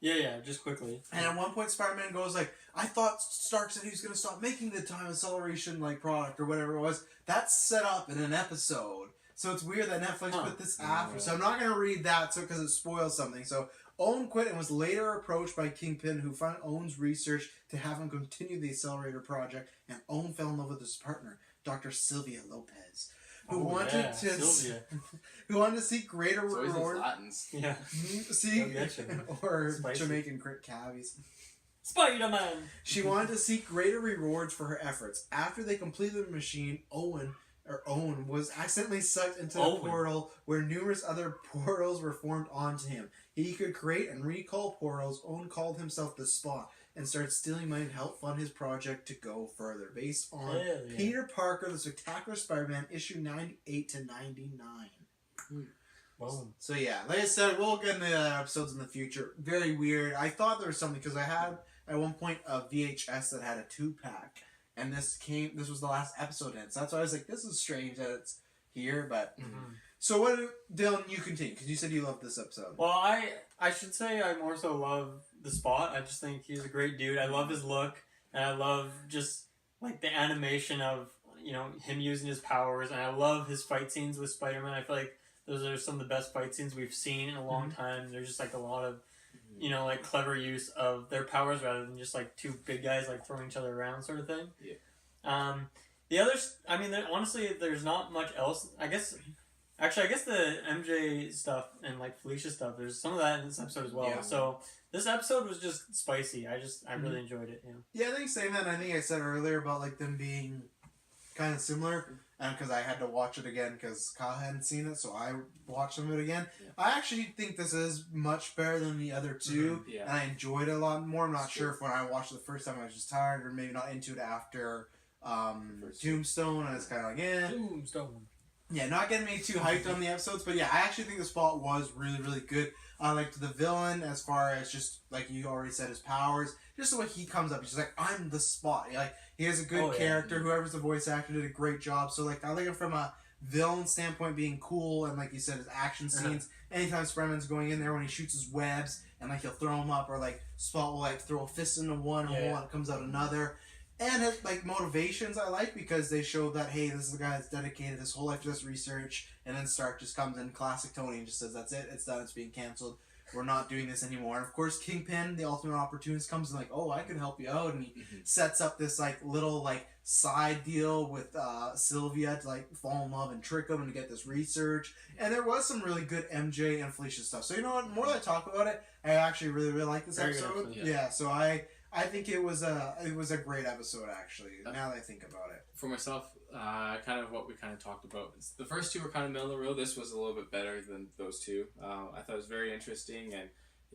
Yeah, just quickly. And at one point Spider-Man goes I thought Stark said he was going to stop making the time acceleration product or whatever it was. That's set up in an episode. So it's weird that Netflix put this after. So I'm not going to read that because it spoils something. So Owen quit and was later approached by Kingpin, who found Owen's research to have him continue the accelerator project, and Owen fell in love with his partner, Dr. Sylvia Lopez, who wanted to seek greater reward. Yeah. Or Spicy. Jamaican cavies. Spider-Man! She wanted to seek greater rewards for her efforts. After they completed the machine, Owen was accidentally sucked into the portal where numerous other portals were formed onto him. He could create and recall portals. Owen called himself the Spot and started stealing money to help fund his project to go further. Based on Peter Parker, The Spectacular Spider-Man, issue 98 to 99. Boom. So yeah, like I said, we'll get into episodes in the future. Very weird. I thought there was something because I had at one point a VHS that had a 2-pack, and this was the last episode in. So that's why I was like, this is strange that it's here. But so what, Dylan? You continue because you said you loved this episode. Well, I should say I more so love the Spot. I just think he's a great dude. I love his look, and I love just the animation of him using his powers, and I love his fight scenes with Spider-Man. I feel like those are some of the best fight scenes we've seen in a long time. There's just like a lot of, you know, like clever use of their powers rather than just like two big guys like throwing each other around sort of thing. Yeah. The others, I mean, honestly, there's not much else. I guess the MJ stuff and like Felicia stuff, there's some of that in this episode as well. Yeah. So this episode was just spicy. I really enjoyed it. Yeah, I think same that. I think I said earlier about like them being kind of similar, and because I had to watch it again because Kyle hadn't seen it, so I watched them it again. Yeah. I actually think this is much better than the other two, and I enjoyed it a lot more. I'm not sure if when I watched it the first time I was just tired, or maybe not into it after Tombstone. I was kind of like, Tombstone. Yeah, not getting me too hyped on the episodes, but yeah, I actually think the spot was really, really good. I liked the villain as far as just, like you already said, his powers. Just the way he comes up, he's just like, I'm the Spot. Like, he has a good character. Yeah. Whoever's the voice actor did a great job. So, like, I like it from a villain standpoint being cool, and like you said, his action scenes. Anytime Spremman's going in there when he shoots his webs, and like he'll throw them up, or like Spot will like throw a fist into one hole and it comes out another. And his, like, motivations I like because they show that, hey, this is the guy that's dedicated his whole life to this research, and then Stark just comes in, classic Tony, and just says, that's it, it's done, it's being canceled, we're not doing this anymore. And of course, Kingpin, the ultimate opportunist, comes in like, oh, I can help you out, and he sets up this, like, little, like, side deal with Sylvia to, like, fall in love and trick him and to get this research. And there was some really good MJ and Felicia stuff. So, you know what, the more that I talk about it, I actually really, really like this episode. Yeah, so I think it was a great episode, actually, now that I think about it. For myself, kind of what we kind of talked about. The first two were kind of middle of the road. This was a little bit better than those two. I thought it was very interesting, and,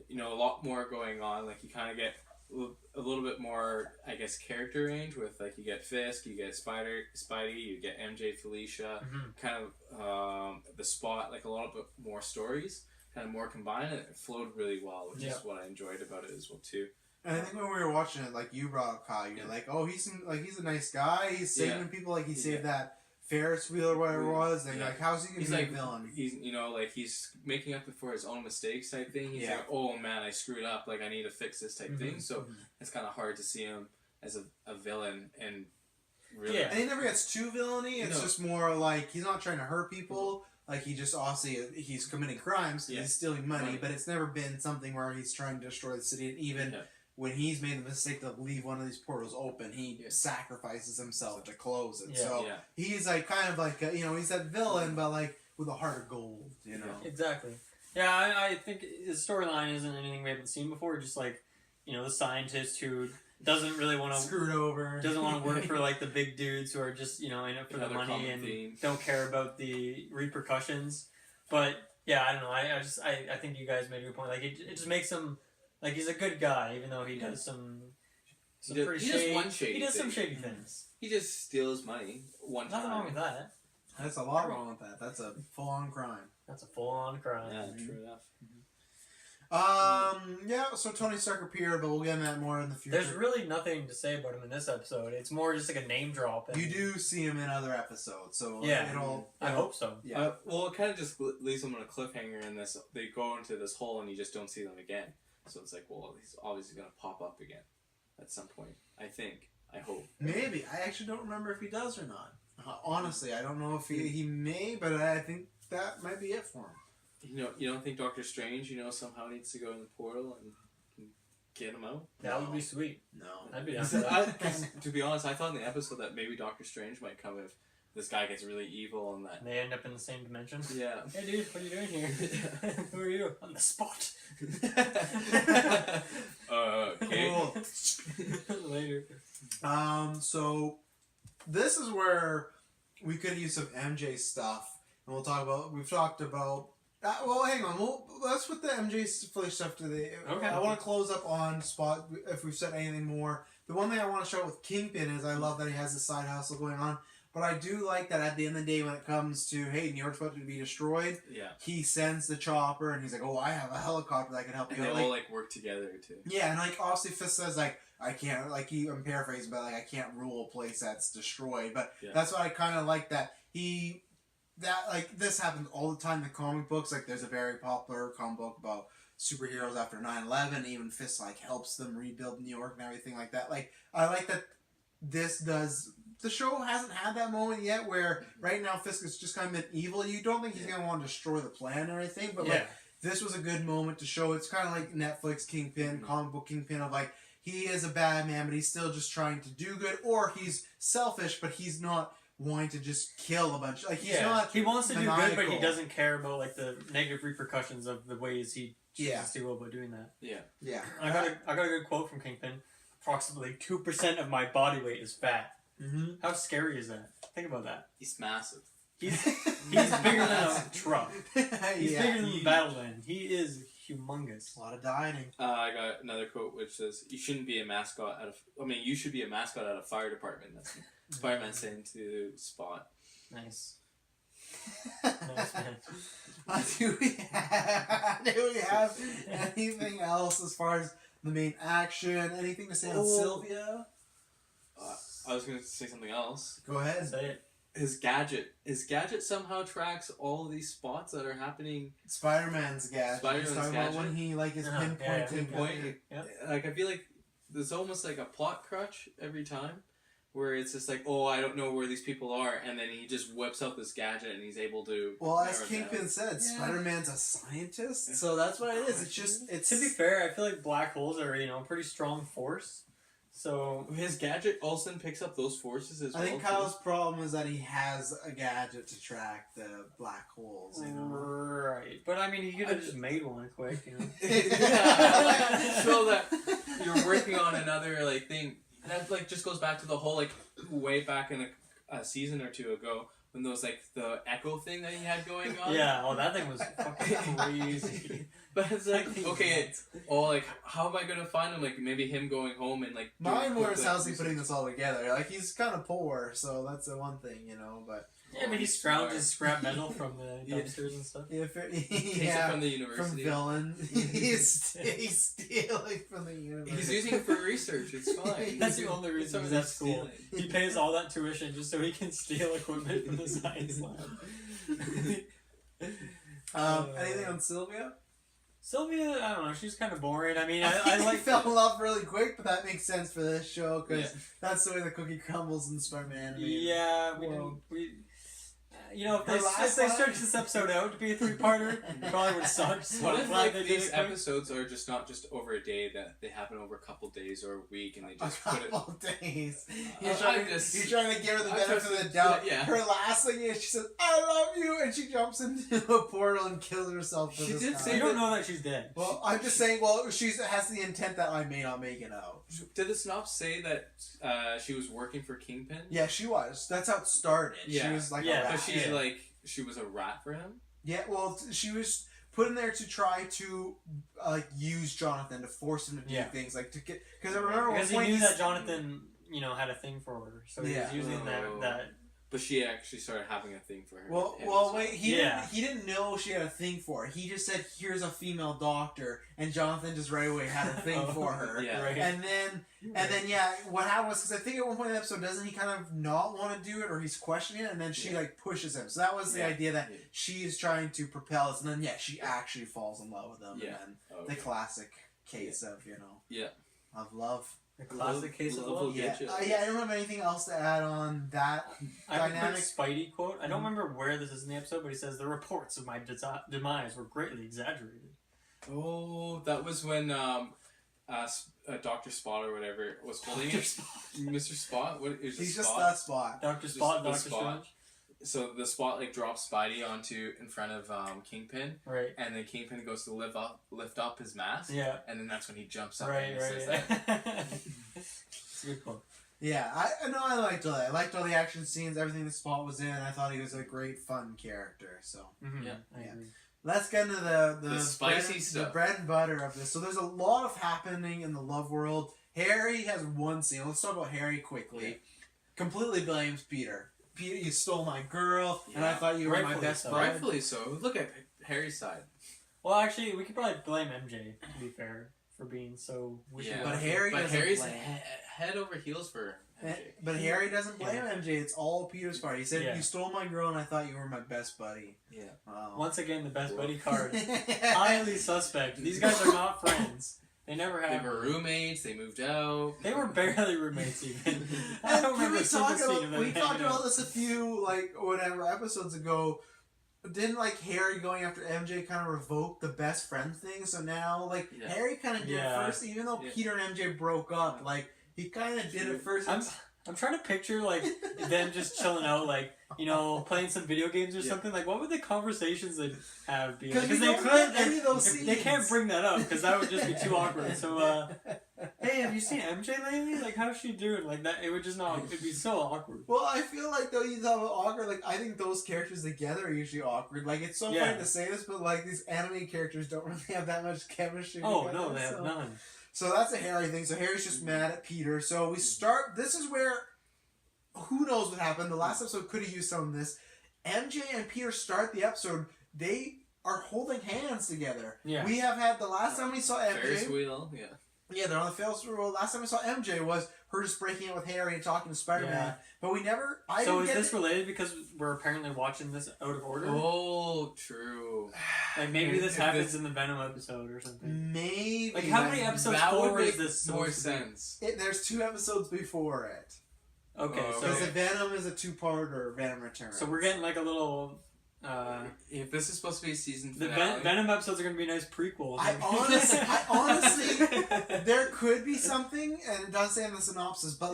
you know, a lot more going on. Like, you kind of get a little bit more, I guess, character range with, like, you get Fisk, you get Spidey, you get MJ, Felicia, kind of the Spot, like, a lot of more stories, kind of more combined, and it flowed really well, which is what I enjoyed about it as well, too. And I think when we were watching it, like you brought up Kyle, you're like, oh, he's a nice guy. He's saving people, like he saved that Ferris wheel or whatever it was. And like, how's he gonna be a villain? He's, you know, like he's making up for his own mistakes type thing. He's like, oh man, I screwed up. Like I need to fix this type thing. So it's kind of hard to see him as a villain and really. Yeah, and he never gets too villainy. It's just more like he's not trying to hurt people. Like, he just, obviously, he's committing crimes. He's stealing money. But it's never been something where he's trying to destroy the city. And even when he's made the mistake to leave one of these portals open, he sacrifices himself to close it. So he's like kind of like you know, he's that villain, but like with a heart of gold. You know, exactly. Yeah, I think his storyline isn't anything we haven't seen before. Just like, you know, the scientist who doesn't really want to screwed over, doesn't want to work for like the big dudes who are just, you know, in it for the money and don't care about the repercussions. But yeah, I don't know. I think you guys made a good point. Like it just makes him. Like, he's a good guy, even though he does some pretty shady... He does some shady things. He just steals money one time. Nothing wrong with that. That's a lot wrong with that. That's a full-on crime. That's a full-on crime. Yeah, true enough. Yeah, so Tony Stark appeared, but we'll get into that more in the future. There's really nothing to say about him in this episode. It's more just like a name drop. You do see him in other episodes, so I hope so. Yeah. Well, it kind of just leaves him on a cliffhanger in this. They go into this hole and you just don't see them again. So it's like, well, he's obviously going to pop up again at some point. I think. I hope. Maybe. I actually don't remember if he does or not. Honestly, I don't know if he may, but I think that might be it for him. You know, you don't think Doctor Strange, you know, somehow needs to go in the portal and get him out? That would be sweet. No. That'd be nice. To be honest, I thought in the episode that maybe Doctor Strange might come if this guy gets really evil and that... And they end up in the same dimension? Yeah. Hey dude, what are you doing here? Who are you? I'm the Spot. Okay. Cool. Later. So this is where we could use some MJ stuff. And we've talked about... well, hang on. Let's put the MJ stuff to the... Okay. I want to close up on Spot if we've said anything more. The one thing I want to show with Kingpin is I love that he has this side hustle going on. But I do like that at the end of the day when it comes to, hey, New York's about to be destroyed, he sends the chopper and he's like, oh, I have a helicopter that can help you. And they all, like, work together, too. Yeah, and, like, obviously Fisk says, like, I can't, like, I'm paraphrasing, but, like, I can't rule a place that's destroyed. But that's why I kind of like that like, this happens all the time in the comic books. Like, there's a very popular comic book about superheroes after 9/11. Even Fisk, like, helps them rebuild New York and everything like that. Like, I like that this does the show hasn't had that moment yet where right now Fisk is just kind of been evil. You don't think he's going to want to destroy the plan or anything, but like this was a good moment to show. It's kind of like Netflix Kingpin, comic book Kingpin of like he is a bad man, but he's still just trying to do good, or he's selfish, but he's not wanting to just kill a bunch. Like he's not. He wants to maniacal. do good, but he doesn't care about like the negative repercussions of the ways he chooses to go about doing that. Yeah. I got a good quote from Kingpin. Approximately 2% of my body weight is fat. Mm-hmm. How scary is that? Think about that. He's massive. He's bigger than a truck. He's bigger than the Battleland. He is humongous. A lot of dieting. I got another quote which says, "You shouldn't be a mascot at you should be a mascot at a fire department." That's Spider-Man saying to Spot. Nice. Nice, man. Do we have anything else as far as the main action? Anything to say on Sylvia? I was going to say something else. Go ahead. Say it. His gadget somehow tracks all of these spots that are happening. Spider-Man's gadget. Spider-Man's talking gadget. about when he like is pinpointing. Yeah. Like I feel like there's almost like a plot crutch every time, where it's just like, oh, I don't know where these people are, and then he just whips out this gadget and he's able to. Well, as narrow it Kingpin down. said, Spider-Man's a scientist, so that's what it is. It's just To be fair, I feel like black holes are a pretty strong force. So his gadget also picks up those forces as well. I think Kyle's problem is that he has a gadget to track the black holes. You know? Right, but I mean, he could have just made one quick. So that you're working on another like thing. That like just goes back to the whole like way back in a season or two ago when there was like the echo thing that he had going on. Yeah, oh, that thing was fucking crazy. But it's like, okay, like how am I gonna find him? Like maybe him going home and like. Mine was how's he putting this all together? Like he's kind of poor, so that's the one thing, you know. But yeah, but he scrounges scrap metal from the dumpsters and stuff. Takes it from the university. From villain, he's stealing from the university. He's using it for research. It's fine. That's the only reason he's at school. He pays all that tuition just so he can steal equipment from the science lab. Anything on Sylvia? Sylvia, I don't know. She's kind of boring. I mean, I like fell in love really quick, but that makes sense for this show because that's the way the cookie crumbles in the Spider-Man animated. Yeah, if they stretch this episode out to be a 3-parter, it probably would suck. So what if like these episodes are just not just over a day, that they happen over a couple days or a week, and they just put it. A couple days. You're trying to give her the benefit of the doubt. Yeah. Her last thing is she says, "I love you," and she jumps into a portal and kills herself. She did say you don't know that she's dead. Well, I'm just saying. Well, she has the intent that I may not make it out. Did the synopsis say that she was working for Kingpin? Yeah, she was. That's how it started. Yeah. She was like a rat. But she's like she was a rat for him. Yeah, well, she was put in there to try to use Jonathan to force him to do things like to get because I remember because he knew that Jonathan had a thing for her, so he was using that. But she actually started having a thing for her. Well, wait. He didn't know she had a thing for her. He just said, "Here's a female doctor," and Jonathan just right away had a thing for her. Yeah. Right. And then, what happened was because I think at one point in the episode, doesn't he kind of not want to do it, or he's questioning it, and then she like pushes him. So that was the idea that she is trying to propel us, and then she actually falls in love with him. Yeah. And then the classic case of of love. The classic case of love. Yeah. I don't have anything else to add on that I have dynamic. a quick Spidey quote. I don't remember where this is in the episode, but he says, "The reports of my demise were greatly exaggerated." Oh, that was when Dr. Spot or whatever was holding it. Mr. Spot? What is He's Spot? just that Spot. Dr. Spot, Dr. Strange. So the Spot like drops Spidey in front of Kingpin, right? And then Kingpin goes to lift up his mask, and then that's when he jumps up and says that. It's a good quote. Yeah, I liked all that. I liked all the action scenes, everything the Spot was in. I thought he was a great, fun character. So I agree. Let's get into the spicy stuff, the bread and butter of this. So there's a lot of happening in the love world. Harry has one scene. Let's talk about Harry quickly. Yeah. Completely blames Peter. Peter, you stole my girl, and I thought you were my best friend. Rightfully so. Look at Harry's side. Well, actually, we could probably blame MJ, to be fair, for being so wishy-washy. But Harry's head over heels for MJ. But Harry doesn't blame MJ. It's all Peter's part. He said, "You stole my girl, and I thought you were my best buddy." Yeah. Once again, the best buddy card. Highly suspect. These guys are not friends. They never They had. were roommates. They moved out. They were barely roommates even. I And don't can remember we a single talk scene of about them we talked hanging about out. this a few whatever episodes ago. Didn't Harry going after MJ kind of revoke the best friend thing? So now Yeah. Harry kind of did it first, even though Yeah. Peter and MJ broke up. He kind of did it first. I'm trying to picture them just chilling out, playing some video games or something. What would the conversations they'd have be? Because Because we they don't couldn't. get any of those They can't scenes. bring that up because that would just be too awkward. So, hey, have you seen MJ lately? How's she doing? That it would just not. It'd be so awkward. Well, I feel though you have an awkward. I think those characters together are usually awkward. It's so funny to say this, but these anime characters don't really have that much chemistry. Oh together, no, they have none. So that's a Harry thing. So Harry's just mad at Peter. So we start. This is where, who knows what happened. The last episode could have used some of this. MJ and Peter start the episode. They are holding hands together. Yeah. We have had the last time we saw MJ. Ferris wheel. Yeah. Yeah, they're on the Ferris wheel. Last time we saw MJ was her just breaking out with Harry and talking to Spider-Man. Yeah. But we never. So is this related because we're apparently watching this out of order? Oh, true. Maybe this If happens this- in the Venom episode or something. Maybe. How many episodes That would forward make is this more supposed to be? sense. There's 2 episodes before it. Okay, Oh, Because so the Venom is a 2-parter, Venom Returns. we're getting a little. If this is supposed to be a season The finale, Venom episodes are going to be nice prequels. I honestly, there could be something, and it does say in the synopsis, but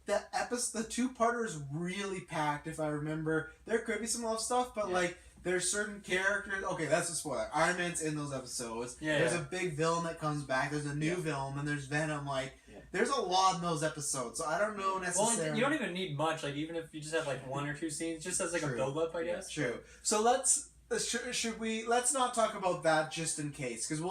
the 2-parter is really packed. If I remember, there could be some love stuff, but there's certain characters. Okay, that's a spoiler. Iron Man's in those episodes. Yeah, There's yeah. a big villain that comes back. There's a new villain, and there's Venom. There's a lot in those episodes, so I don't know necessarily. Well, you don't even need much. Even if you just have 1 or 2 scenes, just as a True. build up, I guess. True. So should we? Let's not talk about that just in case, because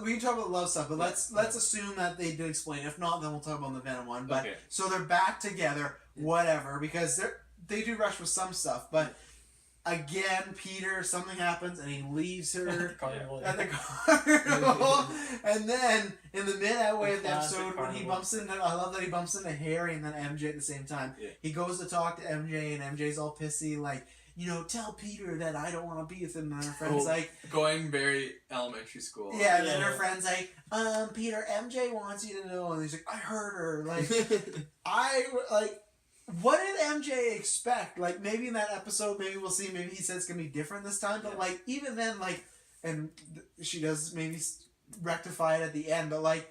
we can talk about love stuff, but let's assume that they did explain. If not, then we'll talk about the Venom one. But Okay. so they're back together, whatever, because they do rush with some stuff, but. Again, Peter, something happens and he leaves her Carnival, at the carnival. And then, in the midway of the Classic episode, when he carnival. bumps into, I love that he bumps into Harry and then MJ at the same time. Yeah. He goes to talk to MJ and MJ's all pissy, tell Peter that I don't want to be with him. And her friend's going very elementary school. yeah, and then Yeah. her friend's Peter, MJ wants you to know. And he's like, I heard her. What did MJ expect? Maybe in that episode, maybe we'll see. Maybe he says it's gonna be different this time. But even then, and she does maybe rectify it at the end. But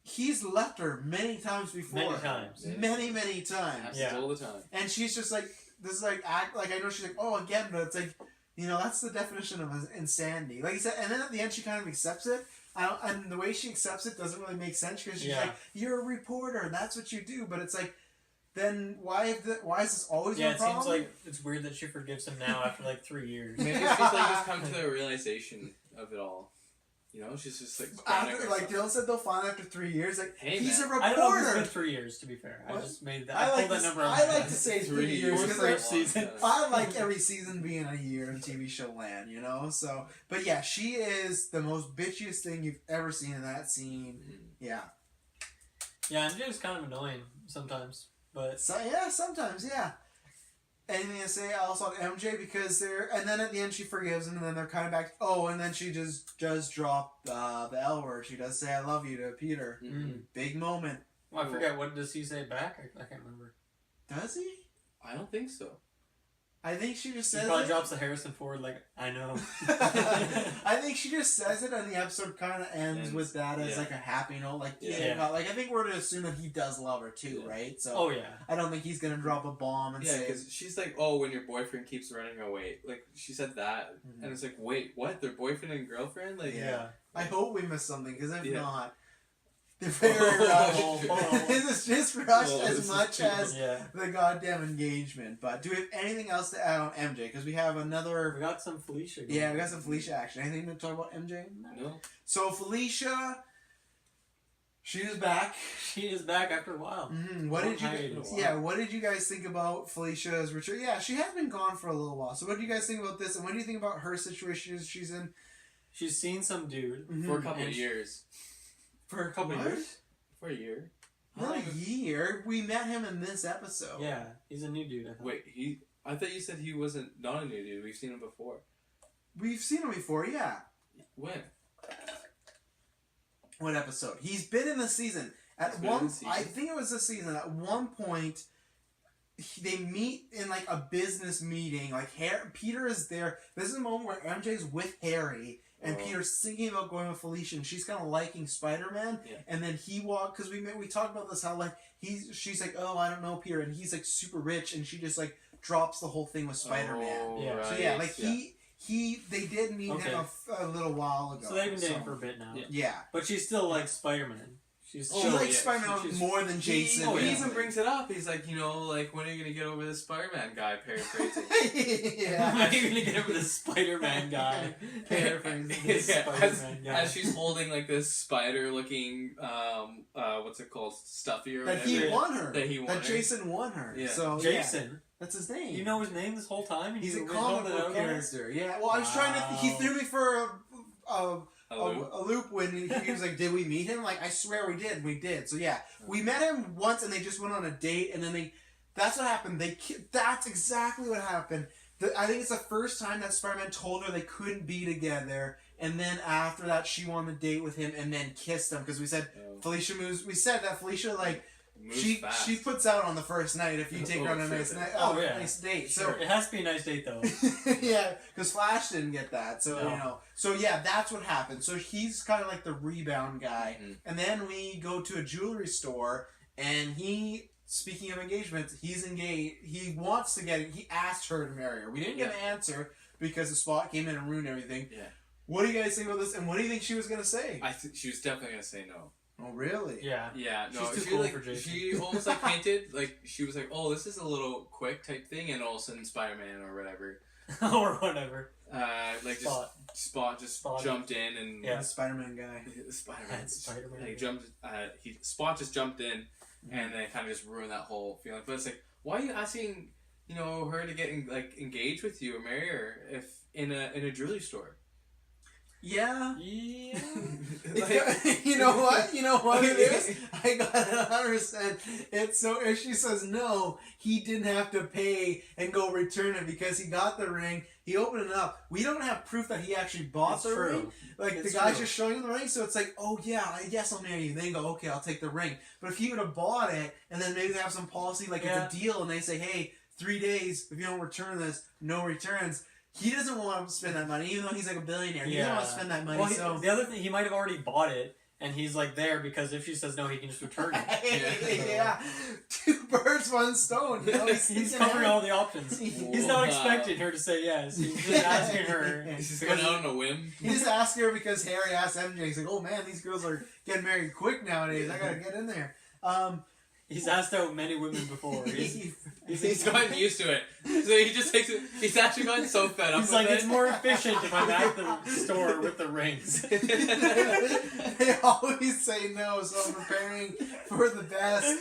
he's left her many times before. Many times. Many times. Happens Yeah. all the time. And she's just this is act I know she's oh again, but it's that's the definition of insanity. Like you said, and then at the end she kind of accepts it. And the way she accepts it doesn't really make sense because she's you're a reporter and that's what you do. But it's then why is this always Yeah, your it problem? seems it's weird that she forgives him now after 3 years. Maybe she's just come to the realization of it all. She's just after, Dylan said they'll find after 3 years. Hey, he's man. a I don't know if it's reporter. been 3 years, to be fair. What? I just made that. I I pulled that number out. I like to say 3 years years because for each season. I like every season being a year in TV show land, So, but yeah, she is the most bitchiest thing you've ever seen in that scene. Yeah. Yeah, MJ's kind of annoying sometimes, but So yeah, sometimes yeah. Anything to say else on MJ because and then at the end she forgives him and then they're kind of back. Oh, and then she just does drop the L word. She does say "I love you" to Peter. Big moment. well, I forget what does he say back. I can't remember. Does he? I don't think so. I think she just He says probably it. drops the Harrison Ford I know. I think she just says it, and the episode kind of ends with that as yeah. a happy note. Yeah. I think we're to assume that he does love her too, right? So Oh yeah. I don't think he's gonna drop a bomb and Yeah, say, because she's oh, when your boyfriend keeps running away. She said that. And it's wait, what? Their boyfriend and girlfriend? Yeah. I hope we missed something, because if Yeah. not, they're very rushed. Oh. This is just rushed Oh, as this is much too as Yeah. the goddamn engagement. But do we have anything else to add on MJ? Because we have another. We got some Felicia. going. Yeah, we got some Felicia action. Anything to talk about MJ? No. So Felicia, she is back. She is back after a while. What Long did you? hiatus. What did you guys think about Felicia's return? Yeah, she has been gone for a little while. So what do you guys think about this? And what do you think about her situation she's in? She's seen some dude For a couple And of years. For a couple what? years? For a year. Not a year. We met him in this episode. Yeah, he's a new dude. I thought. Wait, I thought you said he wasn't not a new dude. We've seen him before. We've seen him before, yeah. When? what episode? He's been in the season. I think it was this season. At one point, they meet in like a business meeting. Like Peter is there. This is a moment where MJ's with Harry. And Peter's thinking about going with Felicia, and she's kind of liking Spider-Man. Yeah. And then he walked, because we talked about this, how like she's like, oh, I don't know, Peter, and he's like super rich, and she just like drops the whole thing with Spider-Man. Oh, yeah. Right. So yeah, like they did meet him a little while ago. So they've been dating for a bit now. Yeah. But she still likes Spider-Man. She likes Spider-Man more than Jason. He even brings it up. He's like, like, when are you going to get over this Spider-Man guy? Paraphrasing. Yeah. When are you going to get over this Spider-Man guy? Paraphrasing this Spider-Man guy. As she's holding, like, this spider-looking, what's it called? Stuffy or whatever. That Jason won her. Yeah. So, Jason. Yeah. That's his name. You know his name this whole time? He's a comic book character. Yeah. Well, I was trying to... He threw me for a loop when he was like, did we meet him? Like, I swear we did. We did. So, yeah. We met him once, and they just went on a date, and then that's what happened. That's exactly what happened. I think it's the first time that Spider-Man told her they couldn't be together, and then after that, she won the date with him, and then kissed him, because we said Felicia moves... We said that Felicia, like... She puts out on the first night if you take her on a nice night. Nice date. Sure. So it has to be a nice date though. Yeah, because Flash didn't get that. So So yeah, that's what happened. So he's kind of like the rebound guy, and then we go to a jewelry store, and speaking of engagements, he's engaged. He wants to get. He asked her to marry her. We didn't get an answer because the Spot came in and ruined everything. Yeah. What do you guys think about this? And what do you think she was gonna say? I think she was definitely gonna say no. Oh really? Yeah. Yeah. No. She's too cool for Jason. She almost like hinted, like she was like, "Oh, this is a little quick type thing," and all of a sudden, Spider-Man or whatever. Or whatever. Like Spot just jumped in and Spider-Man guy. Spider-Man. He jumped. Spot just jumped in, and then kind of just ruined that whole feeling. But it's like, why are you asking, her to get engaged with you or marry her if in a jewelry store? Yeah. Like, you know what it is? I got it 100%. It's so if she says no, he didn't have to pay and go return it because he got the ring. He opened it up. We don't have proof that he actually bought the ring. Like the guy's just showing him the ring, so it's like, oh yeah, I guess I'll marry you. Then you go, okay, I'll take the ring. But if he would have bought it and then maybe they have some policy like it's a deal and they say, hey, 3 days if you don't return this, no returns. He doesn't want to spend that money, even though he's like a billionaire. He doesn't want to spend that money. Well, the other thing, he might have already bought it, and he's like there because if she says no, he can just return it. Yeah, 2 birds, 1 stone. He's covering all the options. He's not expecting her to say yes. He's just asking her. He's just going out on a whim. He just asked her because Harry asked MJ. He's like, "Oh man, these girls are getting married quick nowadays. I gotta get in there." He's asked out many women before. He's gotten used to it. So he just takes it. He's actually gotten so fed up. He's like, it's more efficient if I'm at the store with the rings. They always say no, so I'm preparing for the best.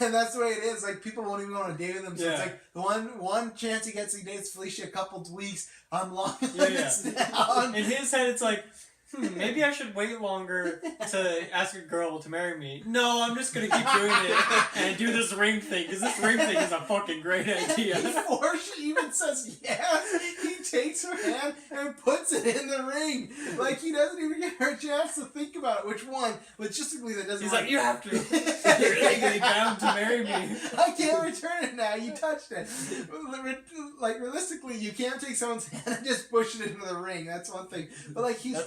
And that's the way it is. Like people won't even go on a date with him. So it's like the one chance he gets, he dates Felicia a couple weeks. I'm locking this down. In his head, it's like, maybe I should wait longer to ask a girl to marry me. No, I'm just gonna keep doing it and do this ring thing, because this ring thing is a fucking great idea. Before she even says yes, he takes her hand and puts it in the ring. Like, he doesn't even give her a chance to think about it. Which one, logistically, that doesn't He's like, you have to. You're legally bound to marry me. I can't return it now. You touched it. Like, realistically, you can't take someone's hand and just push it into the ring. That's one thing. But, like, he's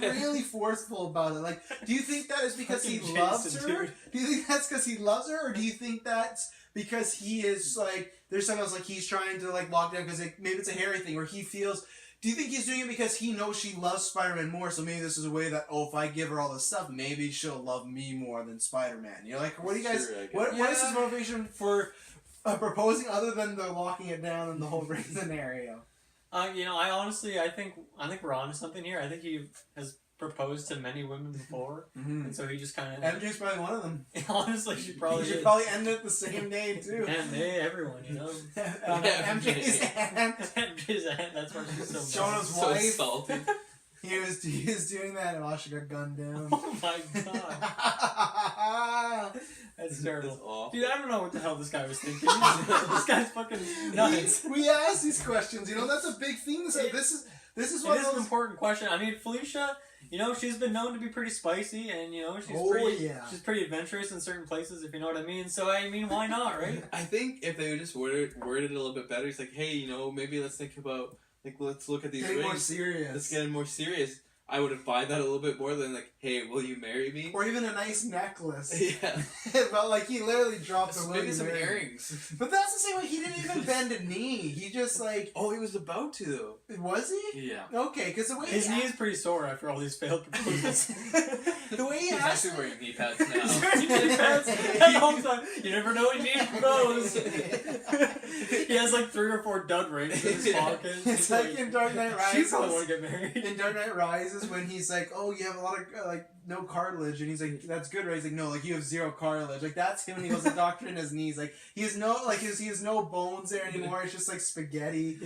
really forceful about it. Like, do you think that is because he loves her? Do you think that's because he loves her? Or do you think that's because he is, like, there's something else, like, he's trying to, like, lock down because maybe it's a Harry thing where he feels... Do you think he's doing it because he knows she loves Spider-Man more, so maybe this is a way that, if I give her all this stuff, maybe she'll love me more than Spider-Man? You know, like, what do you guys... What is his motivation for proposing other than the locking it down and the whole ring scenario? I think we're onto something here. I think he has proposed to many women before, and so he just kind of... MJ's probably one of them. Honestly, she probably should probably end it the same day, too. And everyone, you know? MJ's aunt. MJ's aunt, that's why she's so Jonah's so wife. salty. He was doing that and she got gunned down. Oh my god. That's terrible. Dude, I don't know what the hell this guy was thinking. This guy's fucking nuts. We ask these questions, that's a big thing. This is one of those... an important question. I mean, Felicia you know, she's been known to be pretty spicy, and you know, she's pretty adventurous in certain places, if you know what I mean. So I mean, why not, right? I think if they would just word it a little bit better, it's like, hey, you know, maybe let's think about, like, let's look at these rings. More serious. Let's get more serious. I would have bought that a little bit more than like, hey, will you marry me? Or even a nice necklace. Yeah. But like he literally dropped the maybe some earrings. But that's the same way, he didn't even bend a knee. He just like... Oh, he was about to though. Was he? Yeah. Okay, because the way his knee is pretty sore after all these failed proposals. The way he He's has actually wearing knee pads now. He's wearing knee pads the whole time. You never know when you need to propose. He has like 3 or 4 dud rings in his pocket. It's like in Dark Knight Rises. She probably want to get married. In Dark Knight Rises, when he's like, oh, you have a lot of, like, no cartilage, and he's like, that's good, right? He's like, no, like, you have 0 cartilage. Like, that's him when he goes to the doctor in his knees. Like, he has no, like, he has no bones there anymore. It's just, like, spaghetti.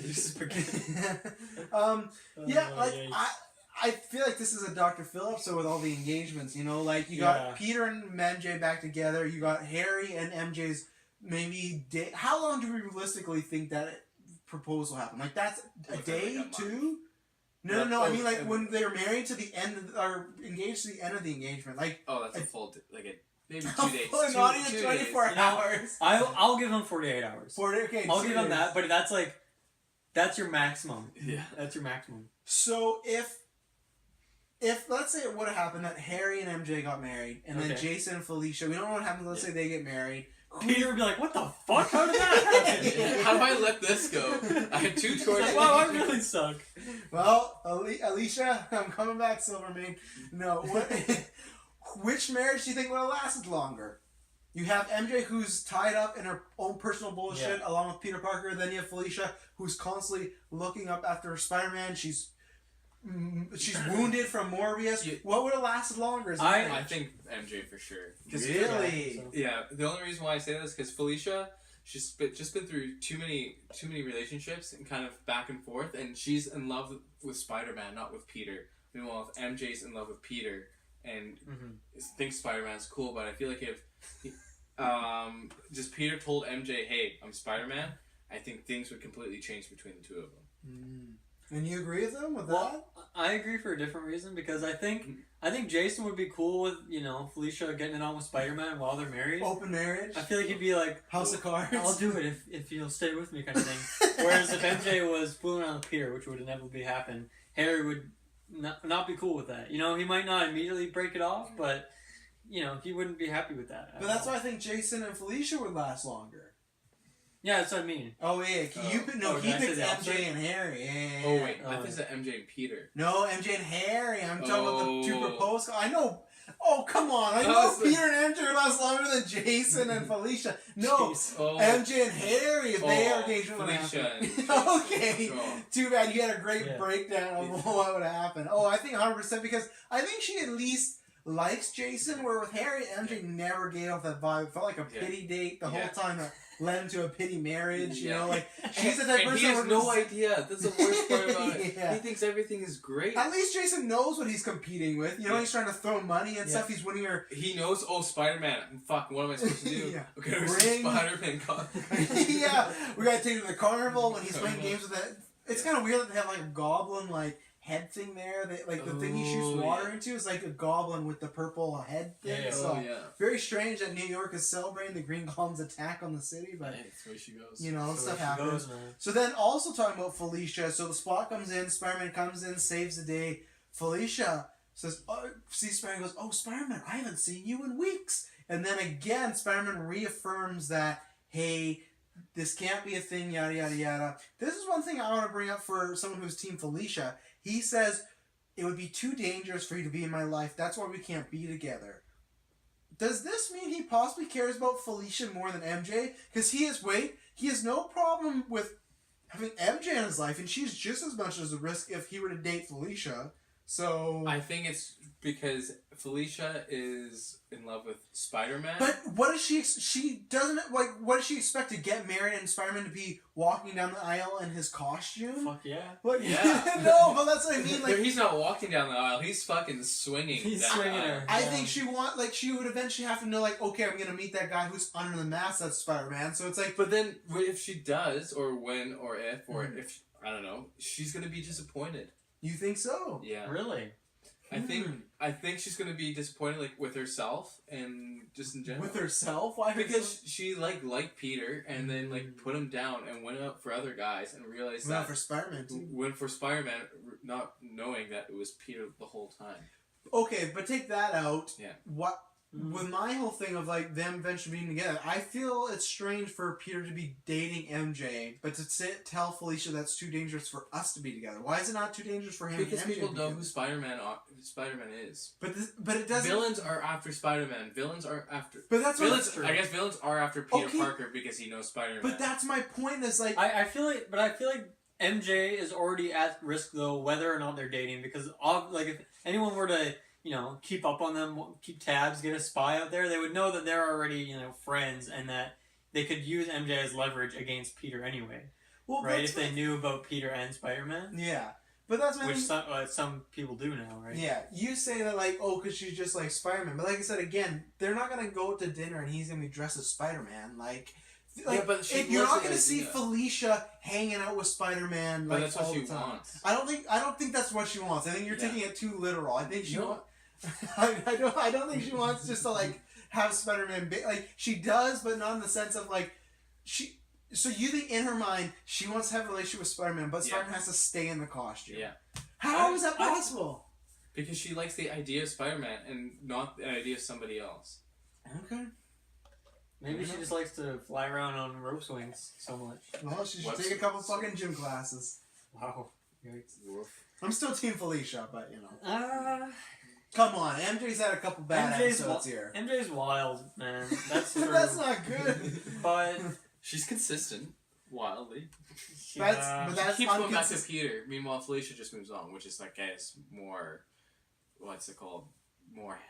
Yeah, like, I feel like this is a Dr. Phil so with all the engagements, you know? Like, you got Peter and MJ back together. You got Harry and MJ's maybe day. How long do we realistically think that proposal happened? Like, that's a day, like 2? No. I mean, like, when they're married to the end, or engaged to the end of the engagement. Like, oh, that's a full, maybe 2 days. Not even 24 hours. I'll give him 48 hours. 40, okay. I'll give him that, but that's like, that's your maximum. Yeah. That's your maximum. So, if let's say it would have happened that Harry and MJ got married, and then Jason and Felicia, we don't know what happens, let's say they get married. Peter would be like, what the fuck? How did that happen? How do I let this go? I had 2 choices. Wow, I really suck. Well, Alicia, I'm coming back, Silvermane. No, which marriage do you think would have lasted longer? You have MJ, who's tied up in her own personal bullshit, along with Peter Parker. Then you have Felicia, who's constantly looking up after Spider-Man. She's wounded from Morbius. What would have lasted longer? I think MJ for sure. Really? Yeah. The only reason why I say this is because Felicia, she's just been through too many relationships and kind of back and forth, and she's in love with Spider-Man, not with Peter. Meanwhile, if MJ's in love with Peter and thinks Spider-Man's cool, but I feel like if just Peter told MJ, "Hey, I'm Spider-Man," I think things would completely change between the 2 of them. And you agree with them with that? I agree for a different reason, because I think Jason would be cool with, you know, Felicia getting it on with Spider-Man while they're married. Open marriage. I feel like he'd be like, House of Cards. I'll do it if you'll stay with me, kind of thing. Whereas if MJ was fooling around with Peter, which would inevitably happen, Harry would not be cool with that. You know, he might not immediately break it off, but you know, he wouldn't be happy with that. But that's why I think Jason and Felicia would last longer. Yeah, that's what I mean. Oh yeah, he picked MJ and Harry. Yeah. Oh wait, I think it's MJ and Peter. No, MJ and Harry. I'm talking about the 2 proposed. I know. Oh come on! I know Peter and MJ would last longer than Jason and Felicia. No, MJ and Harry. If they are engaged, Felicia. Okay, too bad. You had a great breakdown of what would happen. Oh, I think 100% because I think she at least likes Jason. Where with Harry, MJ never gave off that vibe. It felt like a pity date the whole time. That led into a pity marriage, you know, like she's the type of person. He has no idea. That's the worst part about it. He thinks everything is great. At least Jason knows what he's competing with. You know, he's trying to throw money and stuff. He's winning her. He knows. Oh, Spider-Man. Fuck. What am I supposed to do? Okay, Spider-Man. Yeah, we gotta take him to the carnival when he's playing games with that. It's kind of weird that they have like a goblin like head thing there. That like the thing he shoots water into is like a goblin with the purple head thing. Very strange that New York is celebrating the Green Goblin's attack on the city, but that's where she goes. You know, stuff happens. So then also talking about Felicia, so the Spot comes in, Spider-Man comes in, saves the day. Felicia says, Spider-Man goes, "Oh, Spider-Man, I haven't seen you in weeks." And then again, Spider-Man reaffirms that, hey, this can't be a thing, yada, yada, yada. This is one thing I want to bring up for someone who's Team Felicia. He says, it would be too dangerous for you to be in my life. That's why we can't be together. Does this mean he possibly cares about Felicia more than MJ? Because he has no problem with having MJ in his life, and she's just as much as a risk if he were to date Felicia. So I think it's because Felicia is in love with Spider-Man. But what does she doesn't like? What does she expect to get married and Spider-Man to be walking down the aisle in his costume? Fuck yeah! But no, but that's what I mean. Like he's not walking down the aisle; he's fucking swinging. He's swinging her. I think she would eventually have to know like, okay, I'm gonna meet that guy who's under the mask. That's Spider-Man. So it's like, but then if she does, or when, or if, or if I don't know, she's gonna be disappointed. You think so? Yeah. Really? I think she's gonna be disappointed, like, with herself and just in general. With herself? Why? Because she liked Peter and then like put him down and went out for other guys and realized went for Spider-Man too. Went for Spider-Man, not knowing that it was Peter the whole time. Okay, but take that out. Yeah. What? With my whole thing of like them eventually being together, I feel it's strange for Peter to be dating MJ, but to tell Felicia that's too dangerous for us to be together. Why is it not too dangerous for him? Because and MJ people to be know together? who Spider-Man is. But it doesn't. Villains are after Spider-Man. Villains are after. But that's villains. I guess villains are after Peter Parker because he knows Spider-Man. But that's my point. Is like I feel like MJ is already at risk though, whether or not they're dating, because like if anyone were to keep up on them, keep tabs, get a spy out there, they would know that they're already friends and that they could use MJ as leverage against Peter anyway. Well, right? If they knew about Peter and Spider-Man. Yeah. But that's which some people do now, right? Yeah, you say that like, oh, because she's just like Spider-Man. But like I said, again, they're not going to go to dinner and he's going to be dressed as Spider-Man. Like yeah, but you're not going to see Felicia hanging out with Spider-Man like that's all what she the time. wants. I don't think that's what she wants. I think you're taking it too literal. I think she wants. I don't think she wants just to like have Spider-Man like she does, but not in the sense of like she. So you think in her mind she wants to have a relationship with Spider-Man, but Spider-Man has to stay in the costume. Yeah. How is that possible? Because she likes the idea of Spider-Man and not the idea of somebody else. Okay. Maybe she just likes to fly around on rope swings so much. Well, she should take a couple fucking gym classes. Wow. Yikes. I'm still Team Felicia, but come on, MJ's had a couple bad episodes here. MJ's wild, man. That's true. That's not good. But she's consistent, wildly. But that's she keeps going back to Peter. Meanwhile, Felicia just moves on, which is, I guess, more, what's it called? More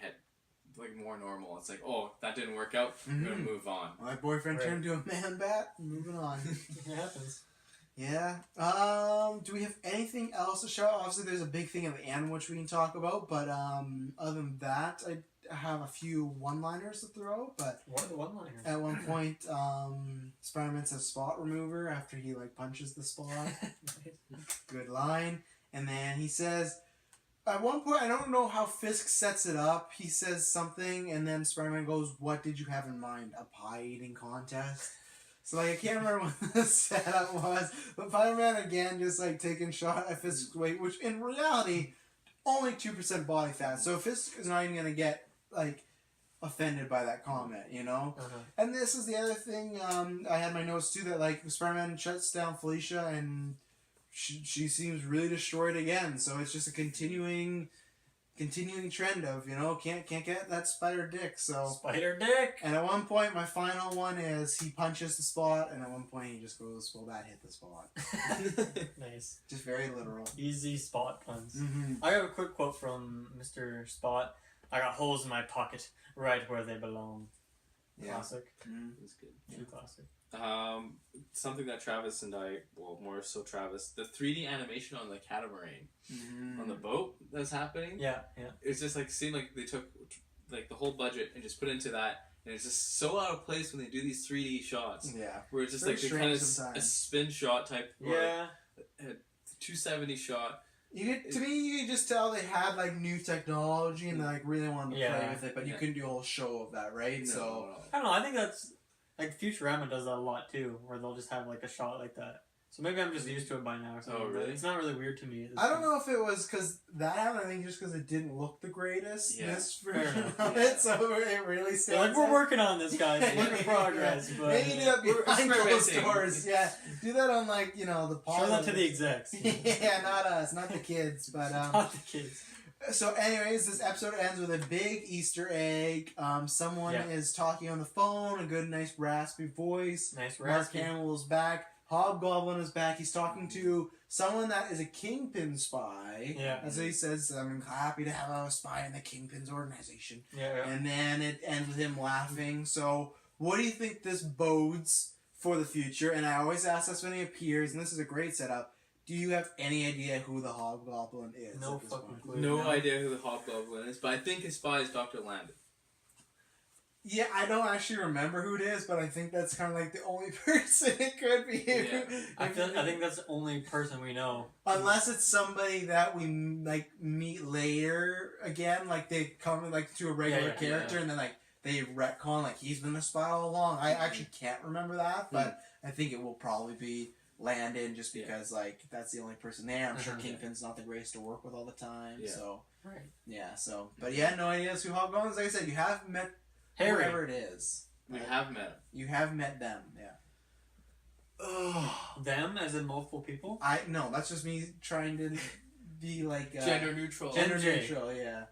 normal. It's like, oh, that didn't work out. I'm gonna move on. My boyfriend turned into a man bat. Moving on. It happens. Yeah. Do we have anything else to show? Obviously, there's a big thing at the end which we can talk about, but other than that, I have a few one-liners to throw. But what are the one-liners? At one point, Spider-Man says "spot remover" after he punches the spot. Good line. And then he says, at one point, I don't know how Fisk sets it up. He says something, and then Spider-Man goes, "What did you have in mind? A pie eating contest?" So I can't remember what the setup was, but Spider-Man again just taking shot at Fisk's weight, which in reality only 2% body fat. So Fisk is not even gonna get offended by that comment, And this is the other thing. I had my notes too that Spider-Man shuts down Felicia and she seems really destroyed again. So it's just a continuing trend of can't get that spider dick. So spider dick. And at one point, my final one is he punches the spot, and at one point he just goes, "Well, that hit the spot." Nice. Just very literal. Easy spot puns. Mm-hmm. I got a quick quote from Mr. Spot. "I got holes in my pocket, right where they belong." Yeah. Classic. Mm-hmm. That's good. True classic. Something that Travis and I, well, more so Travis, the 3D animation on the catamaran on the boat that's happening. Yeah. It's just seemed like they took the whole budget and just put into that, and it's just so out of place when they do these 3D shots. Yeah, where it's just they kind of a spin shot type. Yeah, a 270 shot. To me, you could just tell they had new technology and they really wanted to play with it, but you couldn't do a whole show of that, right? No, so I don't know. I think that's Futurama does that a lot too, where they'll just have a shot like that. So maybe I'm just used to it by now or something. Oh, really? It's not really weird to me. I don't know if it was because that happened. I think just because it didn't look the greatest. Yeah. This version of it, so it really stands. We're working on this, guys. Work in progress. But maybe do that behind closed doors. Yeah, do that on the pod. Show that to the execs. Yeah, not us, not the kids, but not the kids. So, anyways, this episode ends with a big Easter egg. Someone is talking on the phone, a good, nice, raspy voice. Nice raspy. Mark Hamill is back. Hobgoblin is back. He's talking to someone that is a Kingpin spy. Yeah. And so he says, "I'm happy to have a spy in the Kingpin's organization." Yeah. And then it ends with him laughing. So, what do you think this bodes for the future? And I always ask this when he appears, and this is a great setup. Do you have any idea who the Hobgoblin is? No fucking clue. No idea who the Hobgoblin is, but I think his spy is Dr. Landon. Yeah, I don't actually remember who it is, but I think that's kind of like the only person it could be. Yeah. I think that's the only person we know. Unless it's somebody that we like meet later again, like they come like to a regular character and then like they retcon like he's been a spy all along. I actually can't remember that, but I think it will probably be Landon just because like that's the only person there. I'm sure Kingpin's not the greatest to work with all the time, so so. But yeah, no idea who Hobgoblins. Like I said, you have met Harry. whoever it is. We have met him. You have met them, Them as in multiple people? No, that's just me trying to be like gender neutral. Gender neutral, yeah.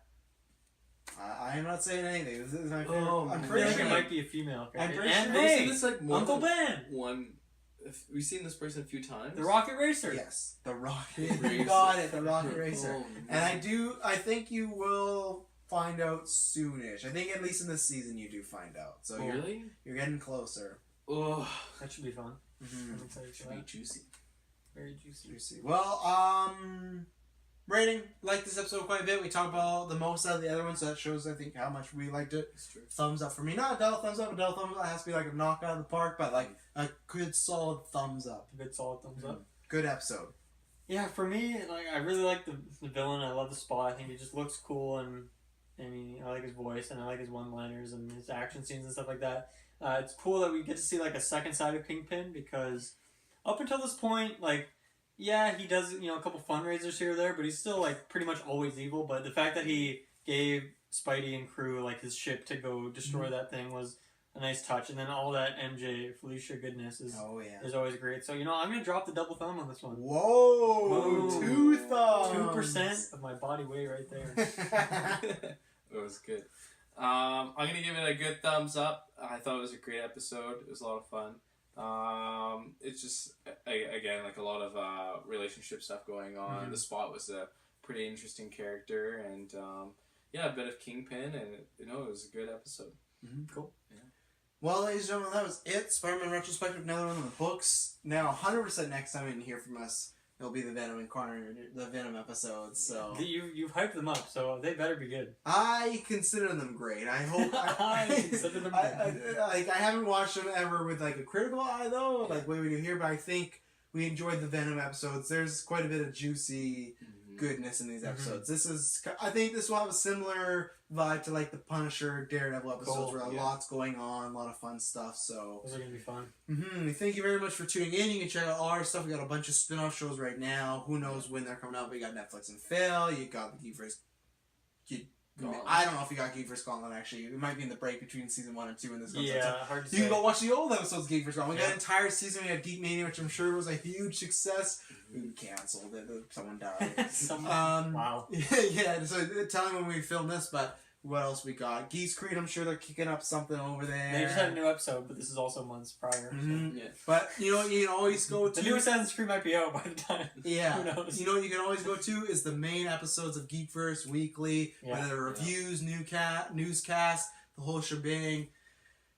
I am not saying anything. This is my favorite. I'm I pretty feel like sure it might be a female. I'm pretty and sure We've May, seen this like more Uncle than Ben, one. We've seen this person a few times. the Rocket Racer. yes, the Rocket. Racer. You got it, the Rocket Racer. Oh, And I think you will find out soonish. I think at least in this season you do find out. So really? you're getting closer. Oh, That should be fun. Mm-hmm. I'm excited for should be that. juicy. Very juicy. Juicy. Well, rating. Like this episode quite a bit. We talked about the most out of the other one, so that shows I think how much we liked it. That's true. Thumbs up for me. Not a double thumbs up. A double thumbs up. It has to be like a knock out of the park, but like a good solid thumbs up. A good solid thumbs up. Good episode. Yeah, for me, like I really like the villain. I love the Spot. I think he just looks cool, and I mean, I like his voice, and I like his one-liners and his action scenes and stuff like that. It's cool that we get to see like a second side of Kingpin because up until this point, like, yeah, he does a couple fundraisers here or there, but he's still like pretty much always evil. But the fact that he gave Spidey and crew like his ship to go destroy that thing was a nice touch, and then all that MJ Felicia goodness is always great. So I'm gonna drop the double thumb on this one. Whoa, 2 thumbs. 2% of my body weight right there. It was good. I'm gonna give it a good thumbs up. I thought it was a great episode. It was a lot of fun. It's just again like a lot of relationship stuff going on. Mm-hmm. The Spot was a pretty interesting character, and a bit of Kingpin, and it was a good episode. Mm-hmm. Cool. Yeah. Well, ladies and gentlemen, that was it. Spider-Man Retrospective, another one of the books. Now, 100% next time you can hear from us, it'll be the Venom the Venom episodes. So You've hyped them up, so they better be good. I consider them great. I hope I consider them good. I haven't watched them ever with like a critical eye though, like what we do here. But I think we enjoyed the Venom episodes. There's quite a bit of juicy goodness in these episodes. I think this will have a similar vibe to like the Punisher, Daredevil episodes where a lot's going on, a lot of fun stuff. So those are gonna be fun. Thank you very much for tuning in. You can check out all our stuff. We got a bunch of spin-off shows right now. Who knows when they're coming out? We got Netflix and Phil. You got the GeekVerse. I don't know if you got GeekVerse Scotland actually. It might be in the break between season 1 and 2 when this comes out. Yeah, hard to say. You can go watch the old episodes of GeekVerse Scotland. We got an entire season. We had Geek Mania, which I'm sure was a huge success. We canceled it. Someone died. Wow. Yeah, so tell me when we film this, but what else we got? Geeks Creed, I'm sure they're kicking up something over there. They just had a new episode, but this is also months prior. So. Yeah. But you can always go to... The new Assassin's Creed might be out by the time. Yeah. Who knows? What you can always go to is the main episodes of GeekVerse weekly, whether they're reviews, newscast, the whole shebang,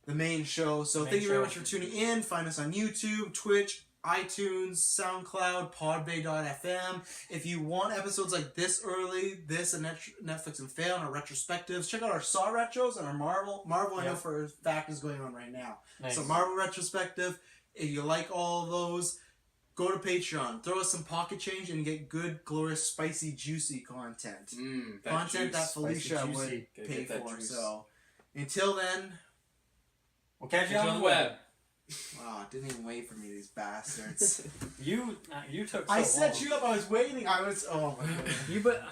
the main show. So thank you very much for tuning in. Find us on YouTube, Twitch, iTunes, SoundCloud, Podbay.fm. If you want episodes like this early, this and Netflix and Fail and our retrospectives, check out our Saw retros and our Marvel. I know for a fact is going on right now. Nice. So Marvel retrospective. If you like all of those, go to Patreon. Throw us some pocket change and get good, glorious, spicy, juicy content. Content that Felicia would pay for. So until then, we'll catch you on the web. Wow, didn't even wait for me, these bastards. You took. I set you up. I was waiting. Oh my god.